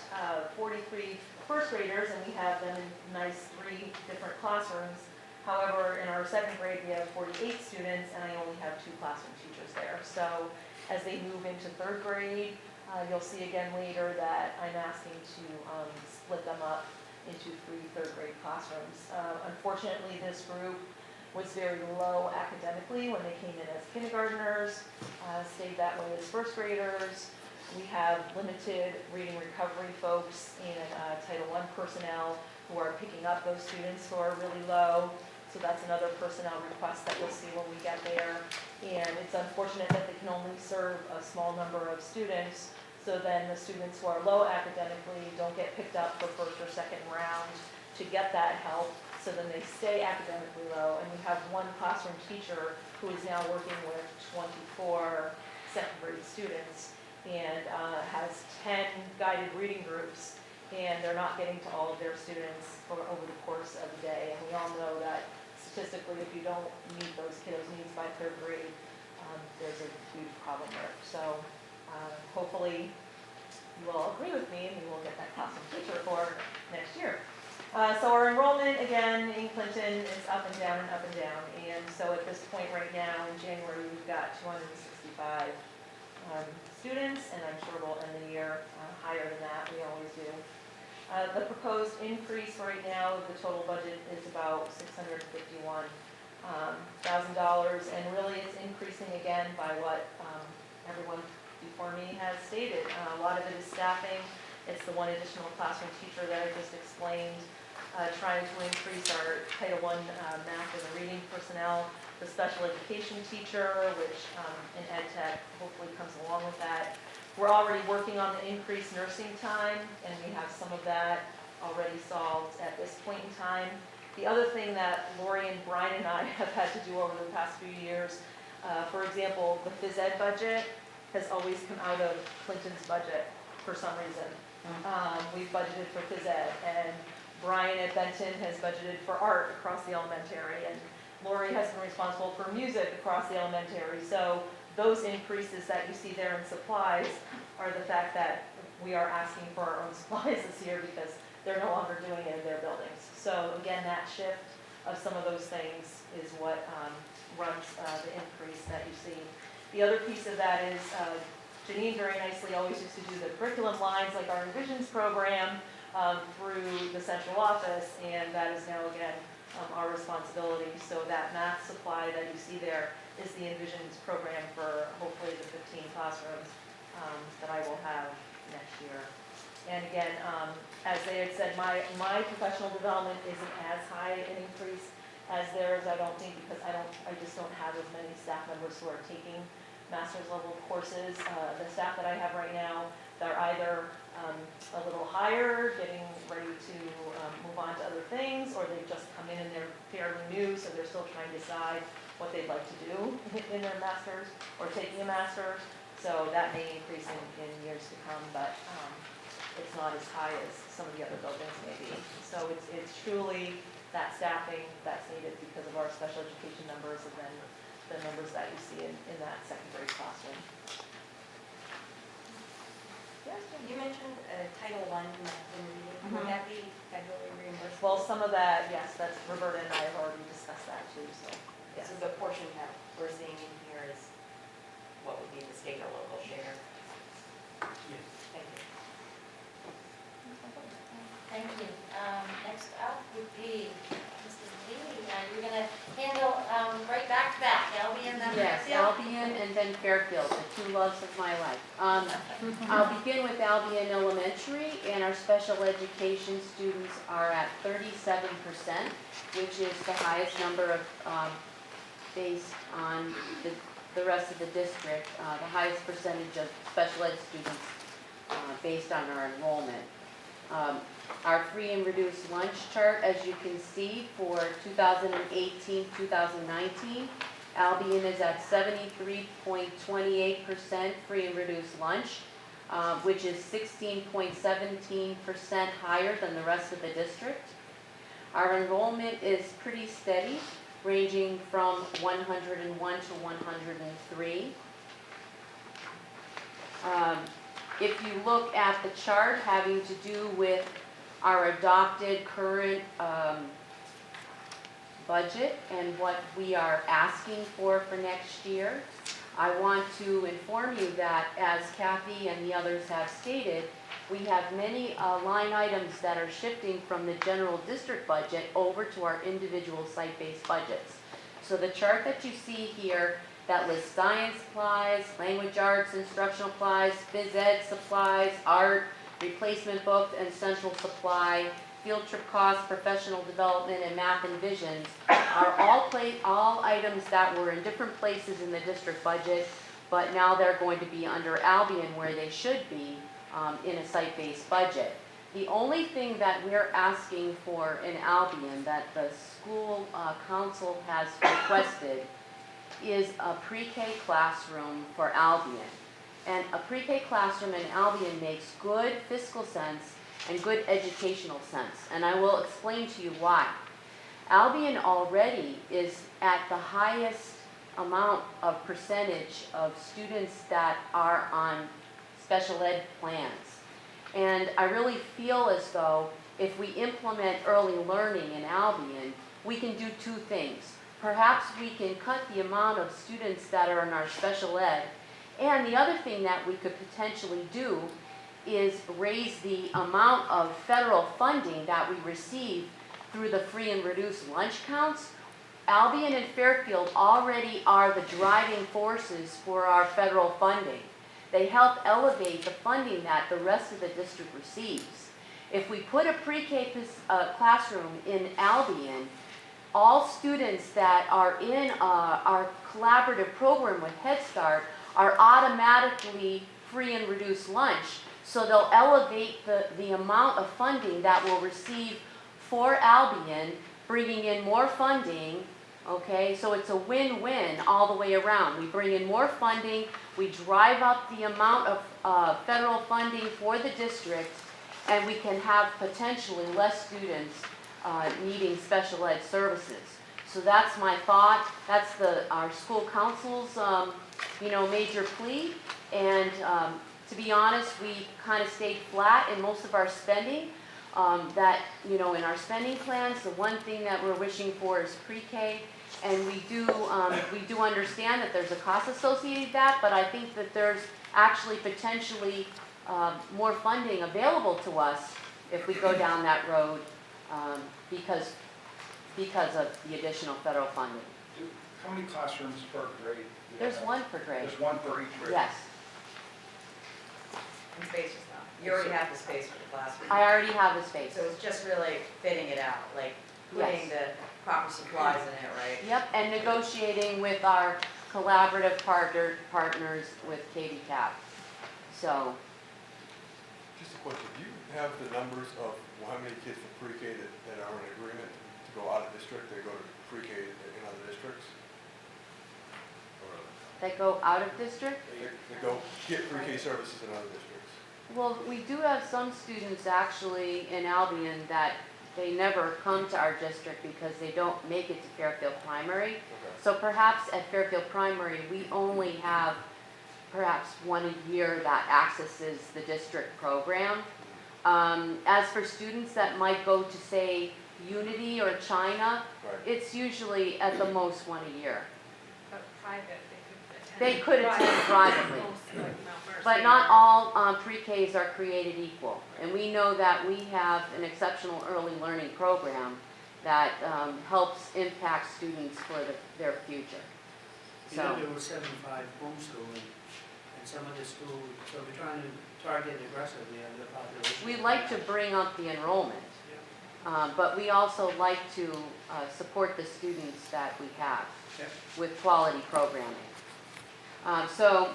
43 first graders, and we have them in nice 3 different classrooms. However, in our second grade, we have 48 students, and I only have 2 classroom teachers there. So as they move into third grade, you'll see again later that I'm asking to split them up into 3 third grade classrooms. Unfortunately, this group was very low academically when they came in as kindergartners, stayed that way as first graders. We have limited reading recovery folks and Title I personnel who are picking up those students who are really low. So that's another personnel request that you'll see when we get there. And it's unfortunate that they can only serve a small number of students. So then the students who are low academically don't get picked up for first or second round to get that help. So then they stay academically low. And we have 1 classroom teacher who is now working with 24 second grade students and has 10 guided reading groups. And they're not getting to all of their students over the course of the day. And we all know that statistically, if you don't meet those kiddos' needs by third grade, there's a huge problem there. So hopefully you all agree with me and we will get that classroom teacher for next year. So our enrollment, again, in Clinton is up and down and up and down. And so at this point right now, in January, we've got 265 students, and I'm sure we'll end the year higher than that. We always do. The proposed increase right now of the total budget is about $651,000, and really it's increasing again by what everyone before me has stated. A lot of it is staffing. It's the 1 additional classroom teacher that I just explained, trying to increase our Title I math and reading personnel, the special education teacher, which in ed tech hopefully comes along with that. We're already working on the increased nursing time, and we have some of that already solved at this point in time. The other thing that Lori and Brian and I have had to do over the past few years, for example, the phys ed budget, has always come out of Clinton's budget for some reason. We've budgeted for phys ed, and Brian at Benton has budgeted for art across the elementary, and Lori has been responsible for music across the elementary. So those increases that you see there in supplies are the fact that we are asking for our own supplies this year because they're no longer doing it in their buildings. So again, that shift of some of those things is what runs the increase that you see. The other piece of that is Janine very nicely always used to do the curriculum lines like our Envisions program through the central office, and that is now again our responsibility. So that math supply that you see there is the Envisions program for hopefully the 15 classrooms that I will have next year. And again, as they had said, my professional development isn't as high an increase as theirs, I don't think, because I just don't have as many staff members who are taking master's level courses. The staff that I have right now, they're either a little higher, getting ready to move on to other things, or they've just come in and they're fairly new, so they're still trying to decide what they'd like to do in their master's or taking a master's. So that may increase in years to come, but it's not as high as some of the other buildings may be. So it's truly that staffing that's needed because of our special education numbers and then the numbers that you see in that second grade classroom. Yes, Jen? You mentioned Title I math and reading. Mhm. Would that be federally reimbursed? Well, some of that, yes, that's Roberta and I have already discussed that too, so, yes. So the portion that we're seeing in here is what would be the state or local share? Yes. Thank you. Thank you. Next up would be Mrs. Lee. You're going to handle right back to back, Albion and then Yes, Fairfield? Albion and then Fairfield, the two loves of my life. I'll begin with Albion Elementary, and our special education students are at 37%, which is the highest number of, based on the rest of the district, the highest percentage of special ed students based on our enrollment. Our free and reduced lunch chart, as you can see, for 2018-2019, Albion is at 73.28% free and reduced lunch, which is 16.17% higher than the rest of the district. Our enrollment is pretty steady, ranging from 101 to 103. If you look at the chart having to do with our adopted current budget and what we are asking for next year, I want to inform you that, as Kathy and the others have stated, we have many line items that are shifting from the general district budget over to our individual site-based budgets. So the chart that you see here that lists science supplies, language arts, instructional supplies, phys ed supplies, art, replacement book and central supply, field trip costs, professional development, and math and visions are all items that were in different places in the district budget, but now they're going to be under Albion where they should be in a site-based budget. The only thing that we're asking for in Albion that the school council has requested is a pre-K classroom for Albion. And a pre-K classroom in Albion makes good fiscal sense and good educational sense. And I will explain to you why. Albion already is at the highest amount of percentage of students that are on special ed plans. And I really feel as though if we implement early learning in Albion, we can do two things. Perhaps we can cut the amount of students that are in our special ed. And the other thing that we could potentially do is raise the amount of federal funding that we receive through the free and reduced lunch counts. Albion and Fairfield already are the driving forces for our federal funding. They help elevate the funding that the rest of the district receives. If we put a pre-K classroom in Albion, all students that are in our collaborative program with Head Start are automatically free and reduced lunch. So they'll elevate the amount of funding that we'll receive for Albion, bringing in more funding Okay, so it's a win-win all the way around. We bring in more funding, we drive up the amount of federal funding for the district, and we can have potentially less students needing special ed services. So that's my thought. That's our school council's, major plea. And to be honest, we kind of stayed flat in most of our spending. In our spending plans, the one thing that we're wishing for is pre-K. And we do understand that there's a cost associated with that, but I think that there's actually potentially more funding available to us if we go down that road because of the additional federal funding. How many classrooms per grade? There's one per grade. There's one per each grade? Yes. And spaces now. You already have the space for the classroom. I already have the space. So it's just really fitting it out, like putting the proper supplies in it, right? Yep, and negotiating with our collaborative partners with Katie Cap. So, Just a question, do you have the numbers of how many kids from pre-K that are in agreement to go out of district, they go to pre-K in other districts? that go out of district? They go get pre-K services in other districts? Well, we do have some students actually in Albion that they never come to our district because they don't make it to Fairfield Primary. So perhaps at Fairfield Primary, we only have perhaps one a year that accesses the district program. As for students that might go to, say, Unity or China, it's usually at the most one a year. But private, they could attend. They could attend privately. Most, like Mount Mercy. But not all pre-Ks are created equal. And we know that we have an exceptional early learning program that helps impact students for their future. You know, there were 75 homeschooling, and some of the schools, so we're trying to target aggressively on the population. We like to bring up the enrollment, but we also like to support the students that we have with quality programming. So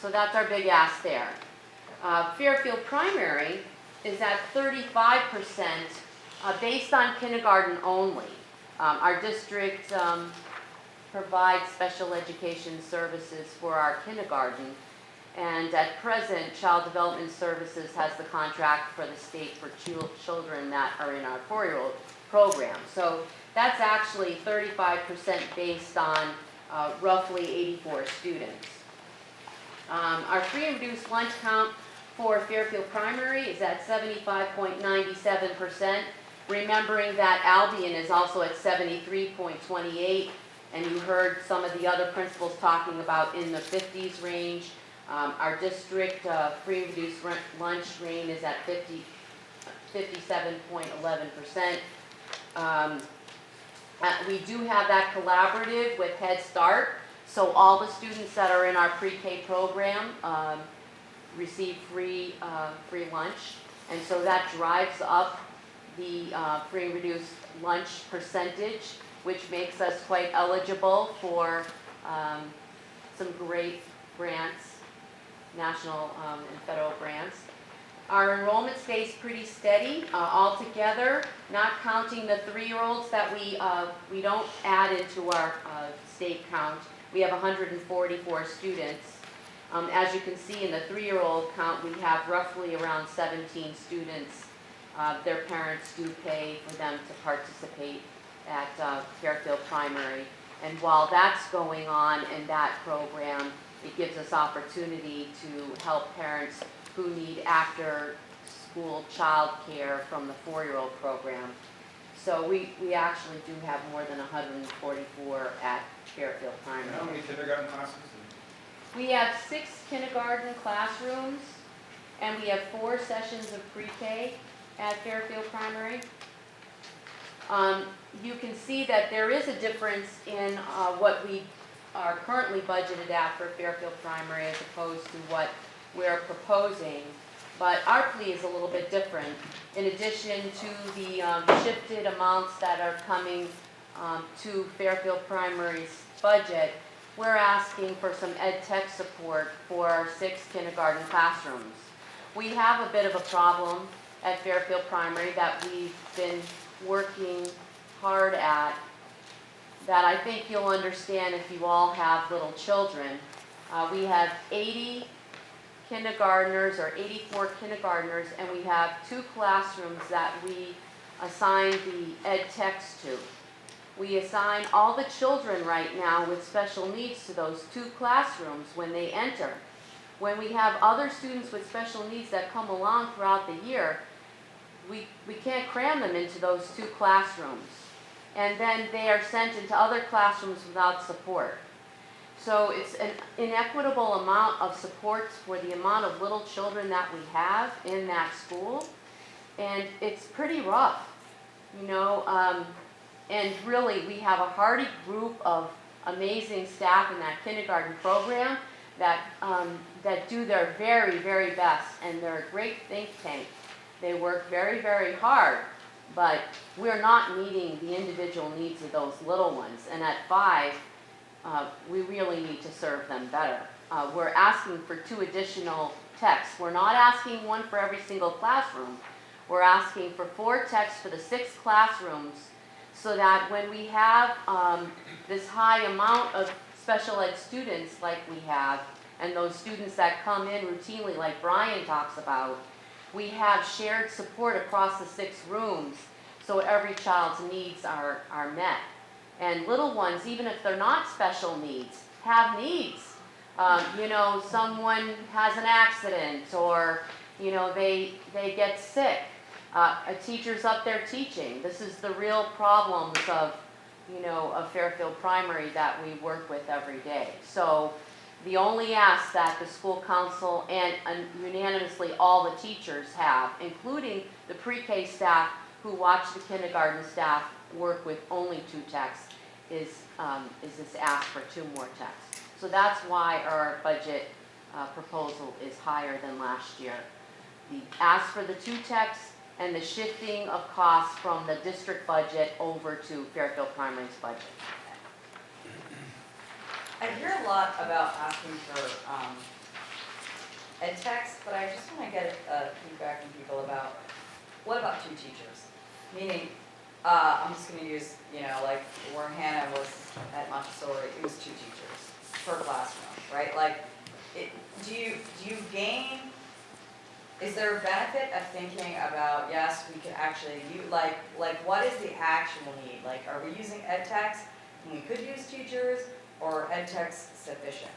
that's our big ask there. Fairfield Primary is at 35% based on kindergarten only. Our district provides special education services for our kindergarten, and at present, Child Development Services has the contract for the state for children that are in our 4-year-old program. So that's actually 35% based on roughly 84 students. Our free and reduced lunch count for Fairfield Primary is at 75.97%, remembering that Albion is also at 73.28, and you heard some of the other principals talking about in the 50s range. Our district free and reduced lunch rate is at 57.11%. We do have that collaborative with Head Start, so all the students that are in our pre-K program receive free lunch, and so that drives up the free and reduced lunch percentage, which makes us quite eligible for some great grants, national and federal grants. Our enrollment stays pretty steady altogether, not counting the 3-year-olds that we don't add into our state count. We have 144 students. As you can see in the 3-year-old count, we have roughly around 17 students. Their parents do pay for them to participate at Fairfield Primary. And while that's going on in that program, it gives us opportunity to help parents who need after-school childcare from the 4-year-old program. So we actually do have more than 144 at Fairfield Primary. And how many kindergarten classes? We have 6 kindergarten classrooms, and we have 4 sessions of pre-K at Fairfield Primary. You can see that there is a difference in what we are currently budgeted at for Fairfield Primary as opposed to what we're proposing, but our plea is a little bit different. In addition to the shifted amounts that are coming to Fairfield Primary's budget, we're asking for some ed tech support for our 6 kindergarten classrooms. We have a bit of a problem at Fairfield Primary that we've been working hard at that I think you'll understand if you all have little children. We have 80 kindergartners, or 84 kindergartners, and we have 2 classrooms that we assign the ed techs to. We assign all the children right now with special needs to those 2 classrooms when they enter. When we have other students with special needs that come along throughout the year, we can't cram them into those 2 classrooms. And then they are sent into other classrooms without support. So it's an inequitable amount of supports for the amount of little children that we have in that school. And it's pretty rough, you know. And really, we have a hardy group of amazing staff in that kindergarten program that do their very, very best. And they're a great think tank. They work very, very hard. But we're not meeting the individual needs of those little ones. And at 5, we really need to serve them better. We're asking for 2 additional techs. We're not asking 1 for every single classroom. We're asking for 4 techs for the 6 classrooms, so that when we have this high amount of special ed students like we have, and those students that come in routinely like Brian talks about, we have shared support across the 6 rooms, so every child's needs are met. And little ones, even if they're not special needs, have needs. You know, someone has an accident, or, you know, they get sick. A teacher's up there teaching. This is the real problems of, you know, of Fairfield Primary that we work with every day. So the only ask that the school council and unanimously all the teachers have, including the pre-K staff who watch the kindergarten staff work with only 2 techs, is this ask for 2 more techs. So that's why our budget proposal is higher than last year. The ask for the 2 techs and the shifting of costs from the district budget over to Fairfield Primary's budget. I hear a lot about asking for ed techs, but I just want to get feedback from people about, what about 2 teachers? Meaning, I'm just going to use, you know, like where Hannah was at Montessori, it was 2 teachers per classroom, right? Like, do you gain, is there a benefit of thinking about, yes, we could actually, like what is the actual need? Like, are we using ed techs and we could use teachers, or ed techs sufficient?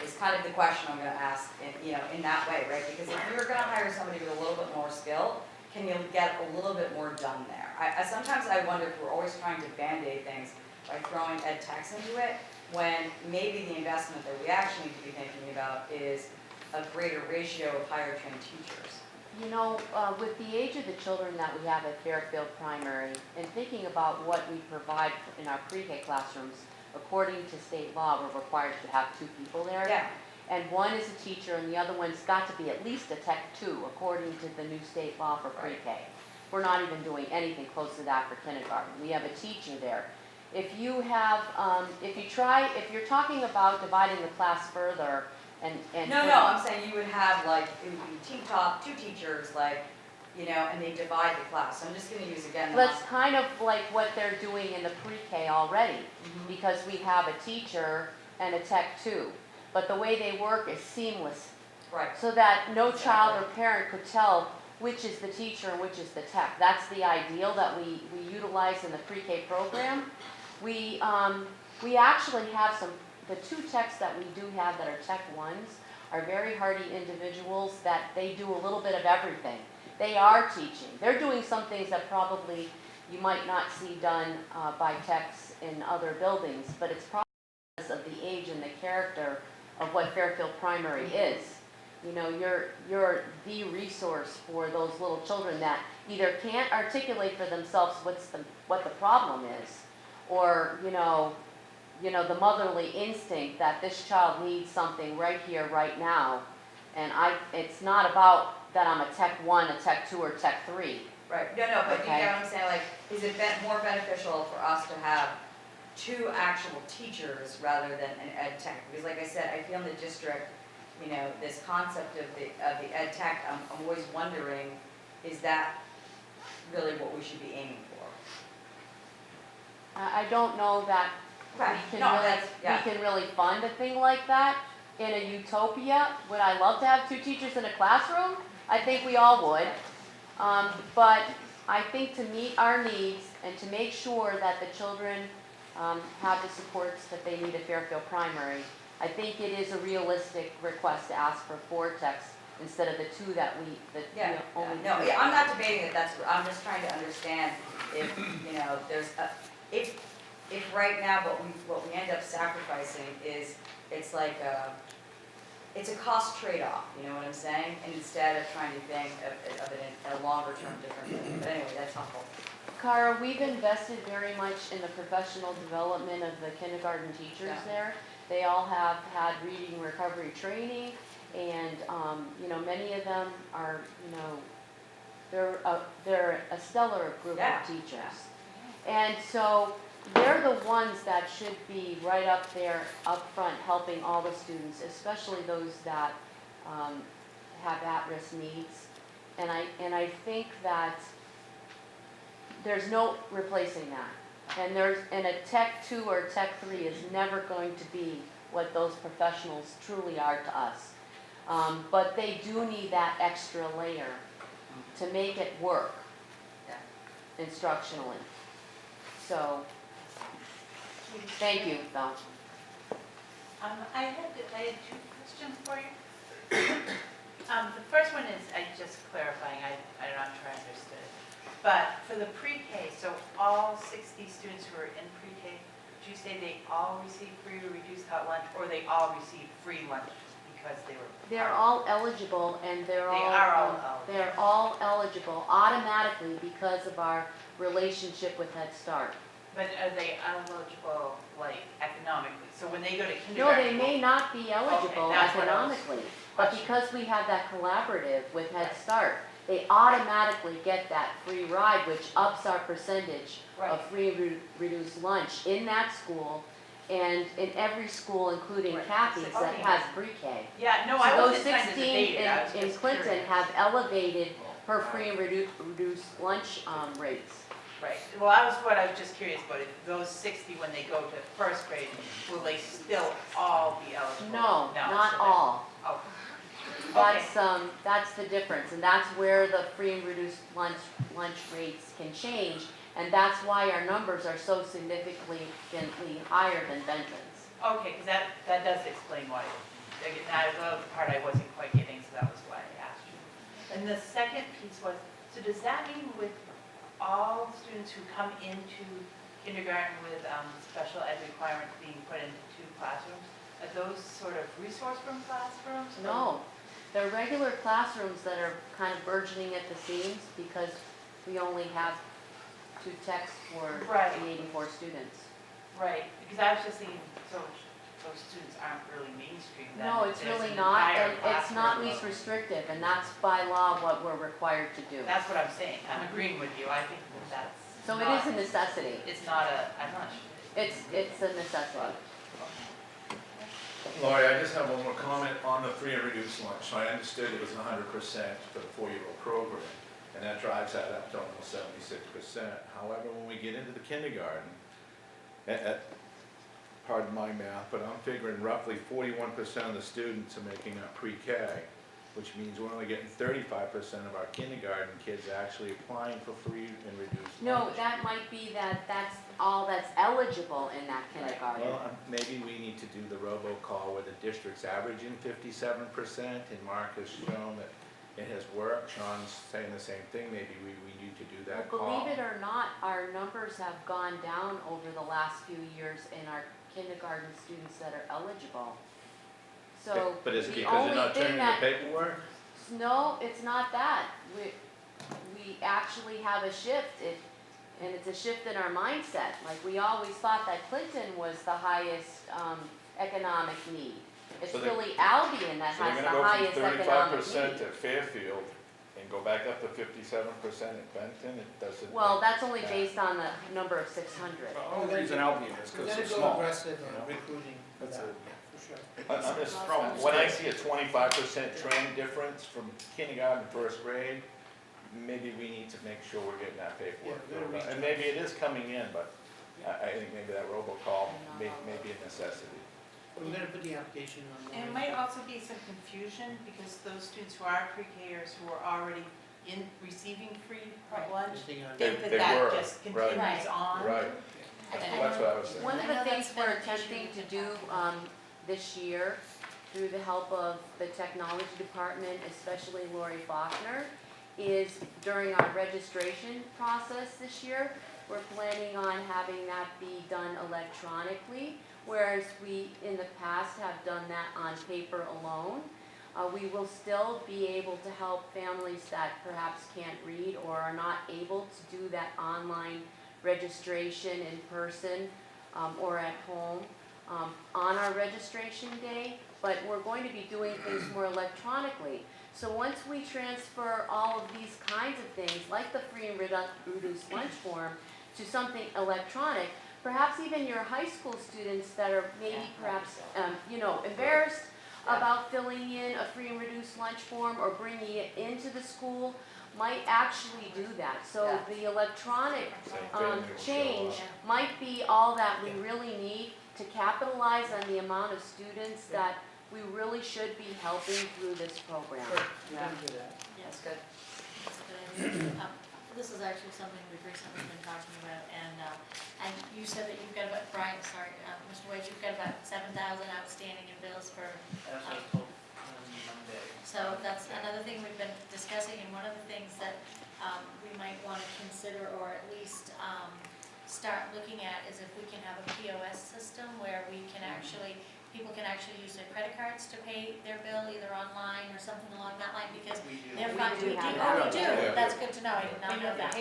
Is kind of the question I'm going to ask, in that way, right? Because if you're going to hire somebody with a little bit more skill, can you get a little bit more done there? Sometimes I wonder if we're always trying to band-aid things by throwing ed techs into it, when maybe the investment that we actually need to be thinking about is a greater ratio of higher trained teachers. You know, with the age of the children that we have at Fairfield Primary, and thinking about what we provide in our pre-K classrooms, according to state law, we're required to have 2 people there. Yeah. And 1 is a teacher, and the other one's got to be at least a Tech 2, according to the new state law for pre-K. We're not even doing anything close to that for kindergarten. We have a teacher there. If you have, if you're talking about dividing the class further, and No, I'm saying you would have, like, it would be 2 teachers, like, you know, and they divide the class. So I'm just going to use again. That's kind of like what they're doing in the pre-K already, because we have a teacher and a Tech 2. But the way they work is seamless. Right. So that no child or parent could tell which is the teacher and which is the tech. That's the ideal that we utilize in the pre-K program. We actually have the 2 techs that we do have that are Tech 1s are very hardy individuals that they do a little bit of everything. They are teaching. They're doing some things that probably you might not see done by techs in other buildings, but it's probably because of the age and the character of what Fairfield Primary is. You know, you're the resource for those little children that either can't articulate for themselves what the problem is, or you know the motherly instinct that this child needs something right here, right now, and it's not about that I'm a Tech 1, a Tech 2, or Tech 3. Right. No, but okay. You get what I'm saying? Like, is it more beneficial for us to have 2 actual teachers rather than an ed tech? Because, like I said, I feel in the district, you know, this concept of the ed tech, I'm always wondering, is that really what we should be aiming for? I don't know that Okay, we no, can really, that's, yeah. we can really fund a thing like that. In a utopia, would I love to have 2 teachers in a classroom? I think we all would. But I think to meet our needs and to make sure that the children have the supports that they need at Fairfield Primary, I think it is a realistic request to ask for 4 techs instead of the 2 that we Yeah, only. no, yeah, I'm not debating that that's, I'm just trying to understand if, there's a, if right now what we end up sacrificing is, it's like it's a cost trade-off, you know what I'm saying? And instead of trying to think of it in a longer term differently, but anyway, that's helpful. Cara, we've invested very much in the professional development of the kindergarten teachers Yeah. there. They all have had reading recovery training, and, many of them are, they're a stellar group Yeah. of teachers. And so they're the ones that should be right up there, up front, helping all the students, especially those that have at-risk needs. And I think that there's no replacing that. And a Tech 2 or Tech 3 is never going to be what those professionals truly are to us. But they do need that extra layer to make it work instructionally. So, thank you, though. I had 2 questions for you. The first one is, just clarifying, I'm not sure I understood. But for the pre-K, so all 60 students who are in pre-K, did you say they all receive free or reduced hot lunch, or they all receive free lunch because they were? They're all eligible, and They are all eligible. they're all eligible automatically because of our relationship with Head Start. But are they eligible, like, economically? So when they go to No, kindergarten? they may not be eligible that's what I was economically, but because we have that collaborative with Head Start, they automatically get that free ride, which ups our percentage of free and reduced lunch in that school and in every school, including Kathy's, that has pre-K. Yeah, no, So I those wasn't trying to 16 debate it, I was in just Clinton curious. have elevated her free and reduced lunch rates. Right, well, I was just curious about, if those 60, when they go to first grade, will they still all be eligible? No, not so all. Oh, okay. That's the difference, and that's where the free and reduced lunch rates can change, and that's why our numbers are so significantly higher than Benton's. Okay, because that does explain why, that was the part I wasn't quite getting, so that was why I asked you. And the second piece was, so does that mean with all students who come into kindergarten with special ed requirements being put into 2 classrooms, are those sort of resource room classrooms? No, they're regular classrooms that are kind of burgeoning at the seams because we only have 2 techs for Right. the 84 students. Right, because I was just thinking, so those students aren't really mainstream then? No, it's There's really an not, entire and it's not classroom least of- restrictive, and that's by law what we're required to do. That's what I'm saying, I'm agreeing with you, I think that's So it not- is a necessity. It's not I'm not sure. It's a necessity. Laurie, I just have one more comment on the free and reduced lunch. So I understood it was 100% for the 4-year-old program, and that drives that up to almost 76%. However, when we get into the kindergarten, pardon my math, but I'm figuring roughly 41% of the students are making up pre-K, which means we're only getting 35% of our kindergarten kids actually applying for free and reduced No, lunch. that might be that's all that's eligible in that kindergarten. Well, maybe we need to do the robocall where the district's averaging 57%, and Mark has shown that it has worked. Sean's saying the same thing. Maybe we need to do that Well, call. believe it or not, our numbers have gone down over the last few years in our kindergarten students that are eligible. So But is it the because they're only not thing turning in the that- paperwork? No, it's not that. We actually have a shift, and it's a shift in our mindset. Like, we always thought that Clinton was the highest economic need. It's So they- really Albion that So has they're the gonna go highest from economic 35% need. at Fairfield and go back up to 57% at Benton? It doesn't. Well, make that's only sense. based on the number of 600. The only reason Albion is because they're small. aggressive you know? recruiting for That's that, it. for sure. I'm just when I see a 25% trend difference from kindergarten to first grade, maybe we need to make sure we're getting that paperwork Yeah, filled out. very And maybe it is coming in, but I think maybe that robocall may be a necessity. We're gonna put the application on. And it might also be some confusion because those students who are pre-Kers who are already receiving free lunch think They that were, just right. continues on. Right, that's what I was saying. One of I the know things that's been we're an issue attempting we've to been do talking this year, through the help of the technology department, especially Lori Faulkner, is during our registration process this year, we're planning on having that be done electronically, whereas we in the past have done that on paper alone. We will still be able to help families that perhaps can't read or are not able to do that online registration in person or at home on our registration day, but we're going to be doing things more electronically. So once we transfer all of these kinds of things, like the free and reduced lunch form, to something electronic, perhaps even your high school students that are maybe perhaps, embarrassed about filling in a free and reduced lunch form or bringing it into the school might actually do that. So the electronic change might be all that we really need to capitalize on the amount of students that we really should be helping through this program. Yeah. Yes. That's good. That's a good idea. This is actually something we've recently been talking about, and you said that you've got about, Brian, sorry, Mr. Wade, you've got about 7,000 outstanding in bills for, That's what I told on Monday. so that's another thing we've been discussing, and one of the things that we might want to consider, or at least start looking at, is if we can have a POS system where we can actually, people can actually use their credit cards to pay their bill, either online or something along that line, because they're fine. We do, oh, we do, that's good to know, I did not know that.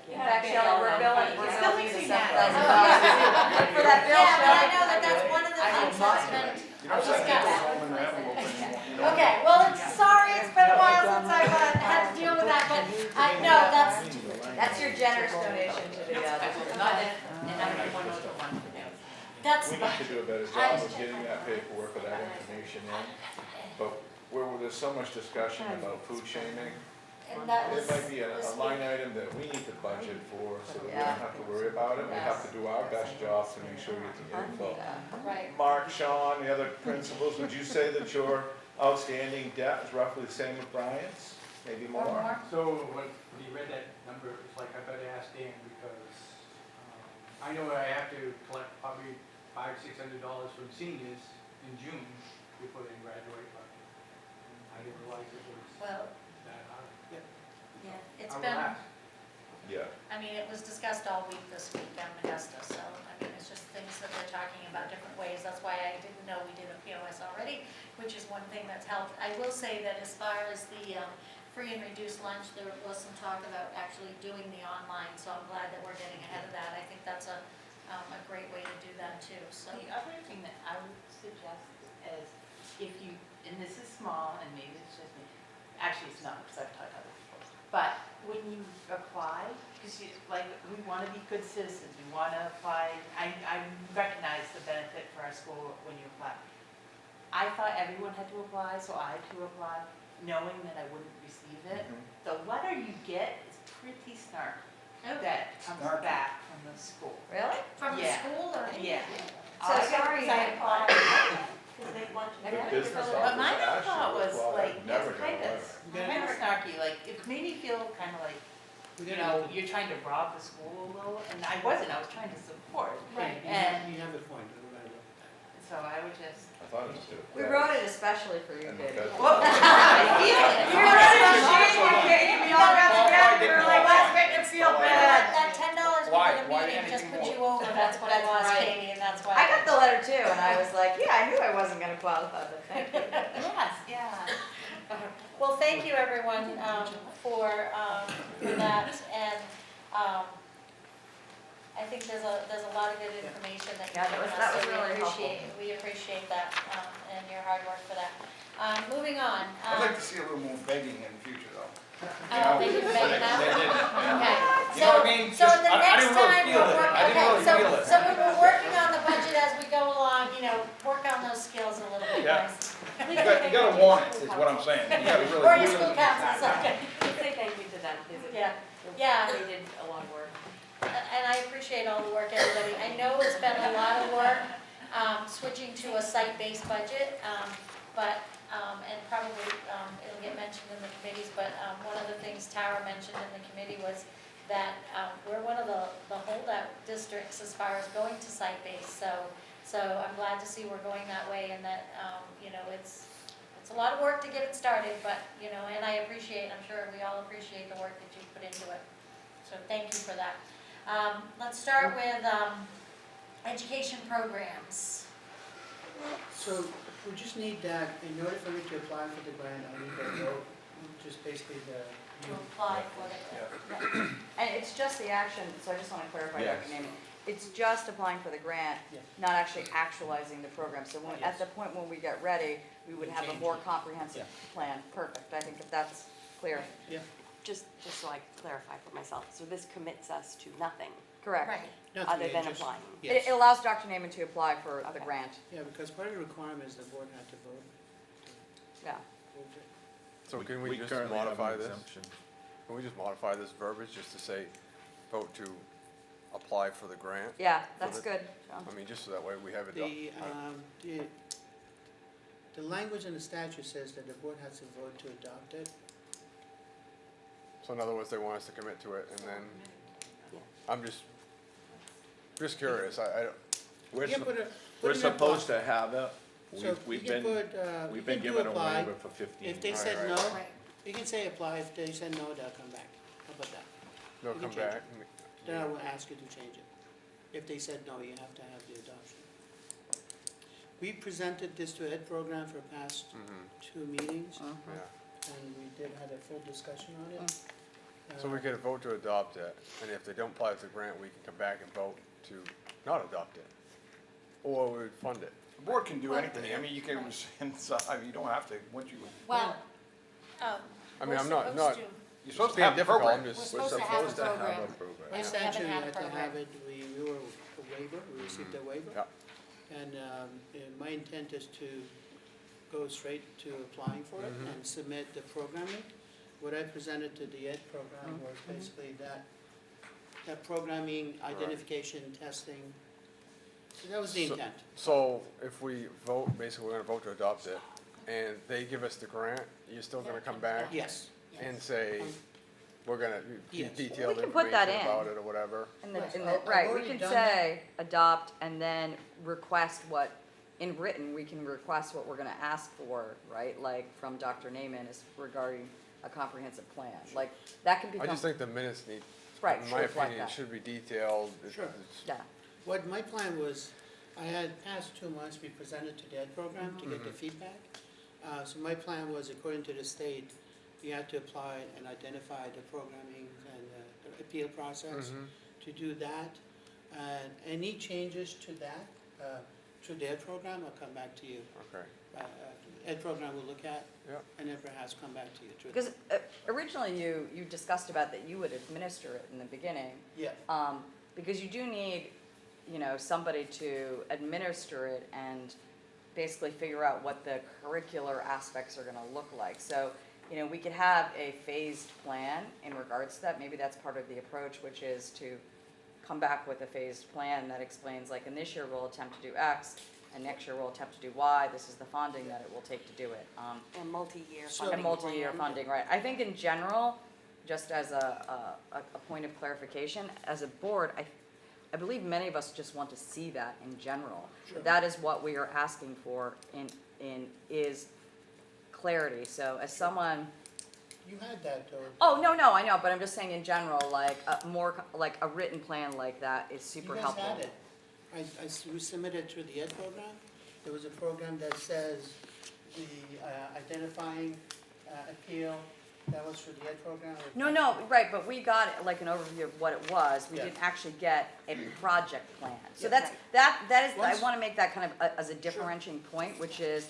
Yeah, actually, we're billing, we're Still billing the mixing that. $7,000 for that bill. Yeah, but I know that that's one of the things that's been discussed. Okay, well, it's been a while since I've had to deal with that, but I know That's your generous donation to the, Not if, and I don't want to one. that's. We need to do a better job of getting that paperwork or that information in, but where there's so much discussion about food shaming, And that it was might be a this line week. item that we need to budget for, so that we don't have to worry about it. We have to do our best job to make sure we get the info. Right. Mark, Sean, the other principals, would you say that your outstanding debt is roughly the same with Brian's? Maybe more? So when you read that number, it's like I better ask Dan because I know I have to collect probably $500-600 from seniors in June before they graduate, but I didn't realize it was Well, that high. yeah, it's I will been, ask. Yeah. I mean, it was discussed all week this week on Augusta, so, I mean, it's just things that they're talking about different ways. That's why I didn't know we did a POS already, which is one thing that's helped. I will say that as far as the free and reduced lunch, there was some talk about actually doing the online, so I'm glad that we're getting ahead of that. I think that's a great way to do that too, so. The other thing that I would suggest is if you, and this is small and maybe it's just me, actually it's not because I've talked to other people, but when you apply, because we want to be good citizens, we want to apply, I recognize the benefit for our school when you apply. I thought everyone had to apply, so I had to apply, knowing that I wouldn't receive it. The letter you get is pretty snarky. That comes back from the school. Really? From the Yeah. school or? Yeah. So sorry, I applied. Because they want you The to. business But mine I office thought was actually like, never it's got a kind of snarky, like, it made me feel kind of like, you're trying to rob the school a little, and I wasn't, I was trying to support. Right. And You have a point, we're gonna look. so I would just, I thought it was good. we wrote it especially for you, And Katie. that's- well, I feel it. We wrote it to shame you, Katie, we all got together, we were like, let's make it feel bad. That $10 we Why- did a why meeting just anything put you more? over, that's what it That's was, right. Katie, and that's why. I got the letter too, and I was like, yeah, I knew I wasn't gonna qualify, but thank you. Yes, yeah. Well, thank you, everyone, for that, and I think there's a lot of good information that Yeah, you've given that us, was so really helpful. we appreciate that, and your hard work for that. Moving on. I'd like to see a little more begging in the future, though. They didn't beg enough? They didn't. Okay, You know what I mean? so Just- the I next didn't really time feel we're it. working, I didn't okay, really feel it. so we were working on the budget as we go along, work on those skills a little bit, Yeah. guys. You gotta want it, is what I'm saying. You gotta really. Or your school council, okay. Say thank you to them, because Yeah, yeah. they did a lot of work. I and I appreciate all the work, everybody. I know it's been a lot of work, switching to a site-based budget, and probably, it'll get mentioned in the committees, but, one of the things Tara mentioned in the committee was that, we're one of the holdout districts as far as going to site-based, so I'm glad to see we're going that way, and that, it's a lot of work to get it started, but, and I appreciate, I'm sure we all appreciate the work that you put into it. So thank you for that. Let's start with, education programs. So we just need that, in order for me to apply for the grant, I need that vote, just basically To apply for the, And it's just the action, so I just want to clarify, Yes. Dr. Naaman. It's just applying for the grant, Yeah. not actually actualizing the program. So when, at the point when we get ready, we would have a Change more it. comprehensive plan. Perfect, I think that that's clear. Yeah, Just so I clarify for myself, so this commits us to nothing, Correct. right. nothing, other than just- applying. Yes. It allows Dr. Naaman to apply for the Okay. grant. Yeah, because part of the requirement is the board had to vote. Yeah. Vote it. So can we just currently have an modify this? exemption. Can we just modify this verbiage just to say, vote to apply for the grant? Yeah, that's good, John. I mean, just so that way we have it. The language in the statute says that the board has to vote to adopt it. So in other words, they want us to commit to it, and then, Yeah. I'm just curious, I don't, We're, You can sup- put a- we're put in a supposed box. to have it. So you We've can been, put, we've you been can do given a apply. waiver for 15 If they years. said Right, no, Right. you can say apply, if they said no, they'll come back. How about that? they'll You come can change back. Then I will ask you to change it. If they said no, you have to have the adoption. We presented this to Ed program for past Mhm, 2 meetings, yeah. and we did have a full discussion on it. So we could vote to adopt it, and if they don't apply for the grant, we can come back and vote to not adopt it. Or we would fund it. The board can do anything, I mean, you can rescind, you don't have to, once you, Well, I mean, we're I'm not, supposed to. you're supposed to being have the difficult, program. I'm We're just, supposed to have a program. program. By Yeah, we statute, haven't you had a had to program. have it, we were a waiver, we received a waiver. yeah, And my intent is to go straight to applying for it Mhm. and submit the programming. What I presented to the Ed program was basically that programming, identification, testing. So that was the So- intent. so if we vote, basically, we're gonna vote to adopt it, and they give us the grant, you're still gonna come back Yes. and say, we're gonna Yes. detail We the can put that information in. about it or whatever. Right. Right, I've we already can done say adopt and then request what, in written, we can request what we're gonna ask for, right? Like from Dr. Naaman is regarding a comprehensive plan, like, that can I become, just think the minutes need, Right, in should my reflect opinion, that. should be detailed. Sure. yeah, What my plan was, I had past 2 months, we presented to the Ed program to get the feedback. So my plan was, according to the state, you had to apply and identify the programming and the appeal process. Mhm. To do that, and any changes to that, through the Ed program, I'll come back to you. Okay, Ed program will look at, yeah. and then perhaps come back to you. through- because originally you discussed about that you would administer it in the beginning. Yeah, Because you do need, somebody to administer it and basically figure out what the curricular aspects are gonna look like. So, we could have a phased plan in regards to that, maybe that's part of the approach, which is to come back with a phased plan that explains, like, in this year we'll attempt to do X, and next year we'll attempt to do Y, this is the funding that it will take to do it. And multi-year So- funding And multi-year plan. funding, right. I think in general, just as a point of clarification, as a board, I believe many of us just want to see that in general. Sure. That is what we are asking for is clarity. So as someone, you had that, though. oh, no, I know, but I'm just saying in general, like, like a written plan like that is super helpful. You guys had it. We submitted through the Ed program. There was a program that says the identifying appeal, that was for the Ed program. No, right, but we got like an overview of what it was. We Yeah. didn't actually get a project plan. So Yeah. that is, I Once- wanna make that kind of as a differentiating point, which is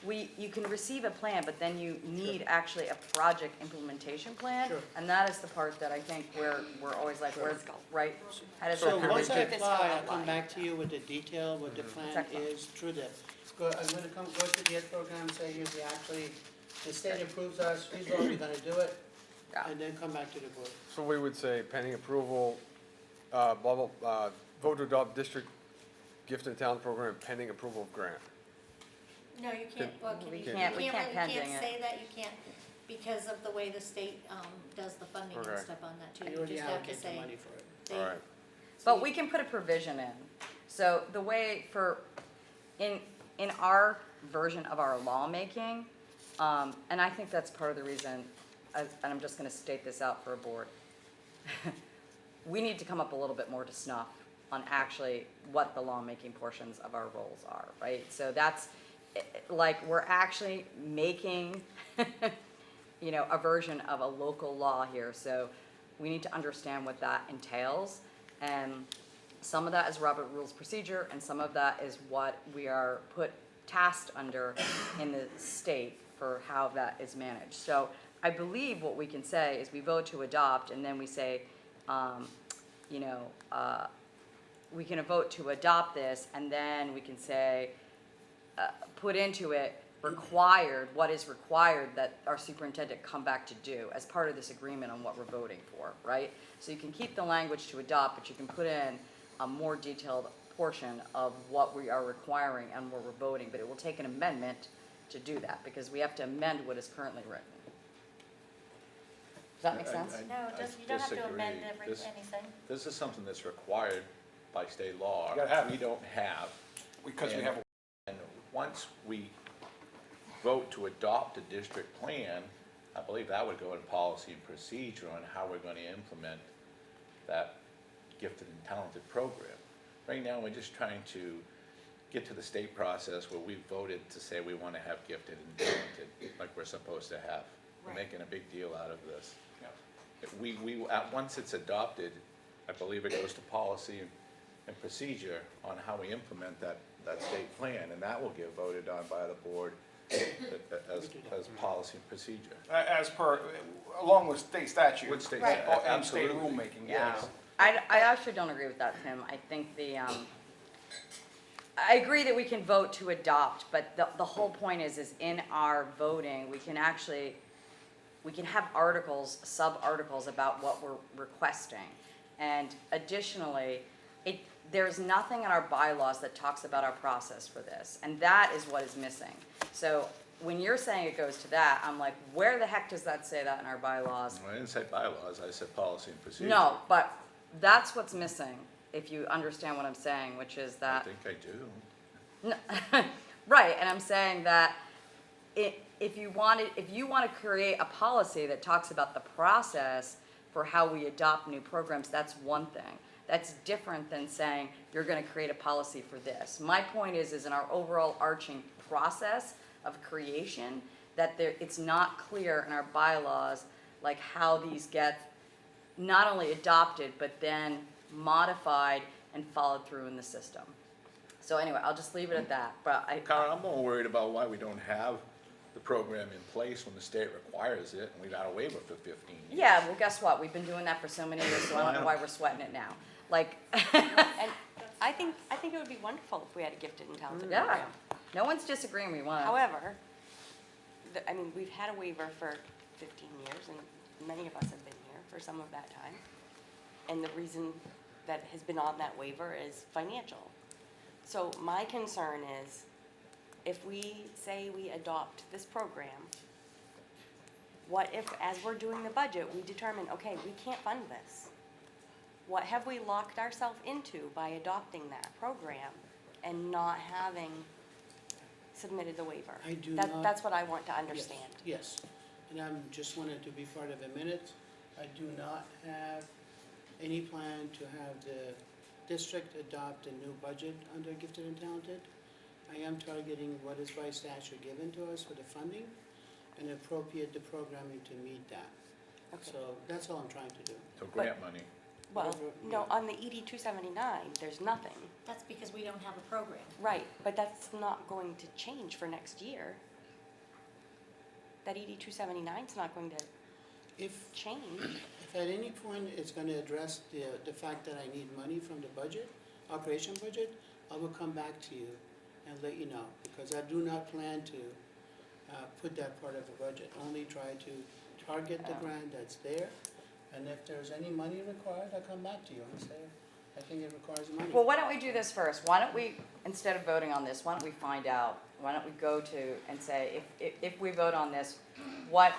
you can receive a plan, but then you need actually a project implementation plan. Sure. And that is the part that I think we're always like, where's, right? How does So that once I happen? apply, I'll come back to you with the detail, what the plan Excellent. is through the, I'm gonna go to the Ed program, say, here's the actually, the state approves us, here's what we're gonna do it, Yeah. and then come back to the board. So we would say pending approval Vote to adopt district gift and talent program pending approval of grant. No, you can't, well, can We you, can't pending you can't it. say that, you can't, because of the way the state, does the funding and Okay. stuff on that too. You You already just have to allocate the say. money for it. they- All right. But we can put a provision in. So the way in our version of our lawmaking, and I think that's part of the reason, and I'm just gonna state this out for a board. We need to come up a little bit more to snuff on actually what the lawmaking portions of our roles are, right? So that's, like, we're actually making, a version of a local law here. So we need to understand what that entails. And some of that is Robert Rules Procedure, and some of that is what we are tasked under in the state for how that is managed. So I believe what we can say is we vote to adopt, and then we say, we can vote to adopt this, and then we can say, put into it what is required that our superintendent come back to do as part of this agreement on what we're voting for, right? So you can keep the language to adopt, but you can put in a more detailed portion of what we are requiring and what we're voting, but it will take an amendment to do that, because we have to amend what is currently written. Does that make sense? No, I just, you don't have to disagree. amend This- anything. This is something that's required by state law. You gotta have it. We don't have. Because we And- have, And once we vote to adopt a district plan, I believe that would go in policy and procedure on how we're gonna implement that gifted and talented program. Right now, we're just trying to get to the state process where we voted to say we wanna have gifted and talented, like we're supposed to have. We're Right. making a big deal out of this. yeah. Once it's adopted, I believe it goes to policy and procedure on how we implement that state plan, and that will get voted on by the board as policy and procedure. As per, along with state statute. With state Right. statute, And state absolutely. rulemaking, Yeah. yes. I actually don't agree with that, Tim. I think I agree that we can vote to adopt, but the whole point is in our voting, we can have articles, sub-articles about what we're requesting. And additionally, there's nothing in our bylaws that talks about our process for this, and that is what is missing. So when you're saying it goes to that, I'm like, where the heck does that say that in our bylaws? I didn't say bylaws, I said policy and procedure. No, but that's what's missing, if you understand what I'm saying, which is I that. think I do. No, right, and I'm saying that if you want to create a policy that talks about the process for how we adopt new programs, that's one thing. That's different than saying you're going to create a policy for this. My point is in our overall arching process of creation, that it's not clear in our bylaws like how these get not only adopted but then modified and followed through in the system. So anyway, I'll just leave it at that. But Karen, I'm more worried about why we don't have the program in place when the state requires it, and we've had a waiver for 15 years. yeah, well, guess what? We've been doing that for so many years, so I don't know why we're sweating it now. Like, And I think it would be wonderful if we had a gifted and talented yeah, program. no one's disagreeing. We want. However, we've had a waiver for 15 years, and many of us have been here for some of that time. And the reason that has been on that waiver is financial. So my concern is, if we say we adopt this program, what if, as we're doing the budget, we determine, okay, we can't fund this? What have we locked ourselves into by adopting that program and not having submitted the waiver? I do not- That's what I want to understand. Yes, and I'm just wanted to be part of a minute. I do not have any plan to have the district adopt a new budget under gifted and talented. I am targeting what is by statute given to us for the funding and appropriate the programming to meet that. Okay. So that's all I'm trying to do. So grant money. Well, Whatever, no, yeah. on the ED 279, there's nothing. That's because we don't have a program. Right, but that's not going to change for next year. That ED 279 is not going to If change. If at any point it's going to address the fact that I need money from the budget, operation budget, I will come back to you and let you know, because I do not plan to put that part of the budget, only try to target the grant that's there And if there's any money required, I'll come back to you and say, I think it requires money. Well, why don't we do this first? Why don't we, instead of voting on this, why don't we find out? Why don't we go to and say, if we vote on this, what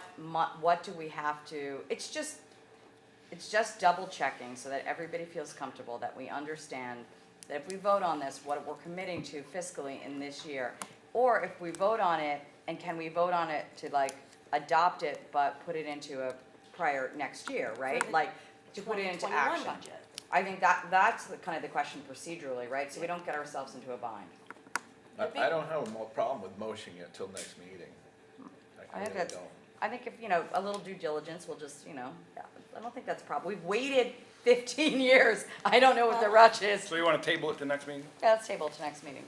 do we have to, it's just double checking so that everybody feels comfortable, that we understand that if we vote on this, what we're committing to fiscally in this year. Or if we vote on it, and can we vote on it to like adopt it, but put it into a prior next year, right? the Like, to put it into 2021 action. budget. I think that's the kind of the question procedurally, right? So we don't get ourselves into a bind. I don't have a problem with motioning it till next meeting. I I think really that's, don't. I think if, a little due diligence will just, I don't think that's a problem. We've waited 15 years. I don't know what the rush is. So you want to table it to next meeting? Yeah, let's table it to next meeting.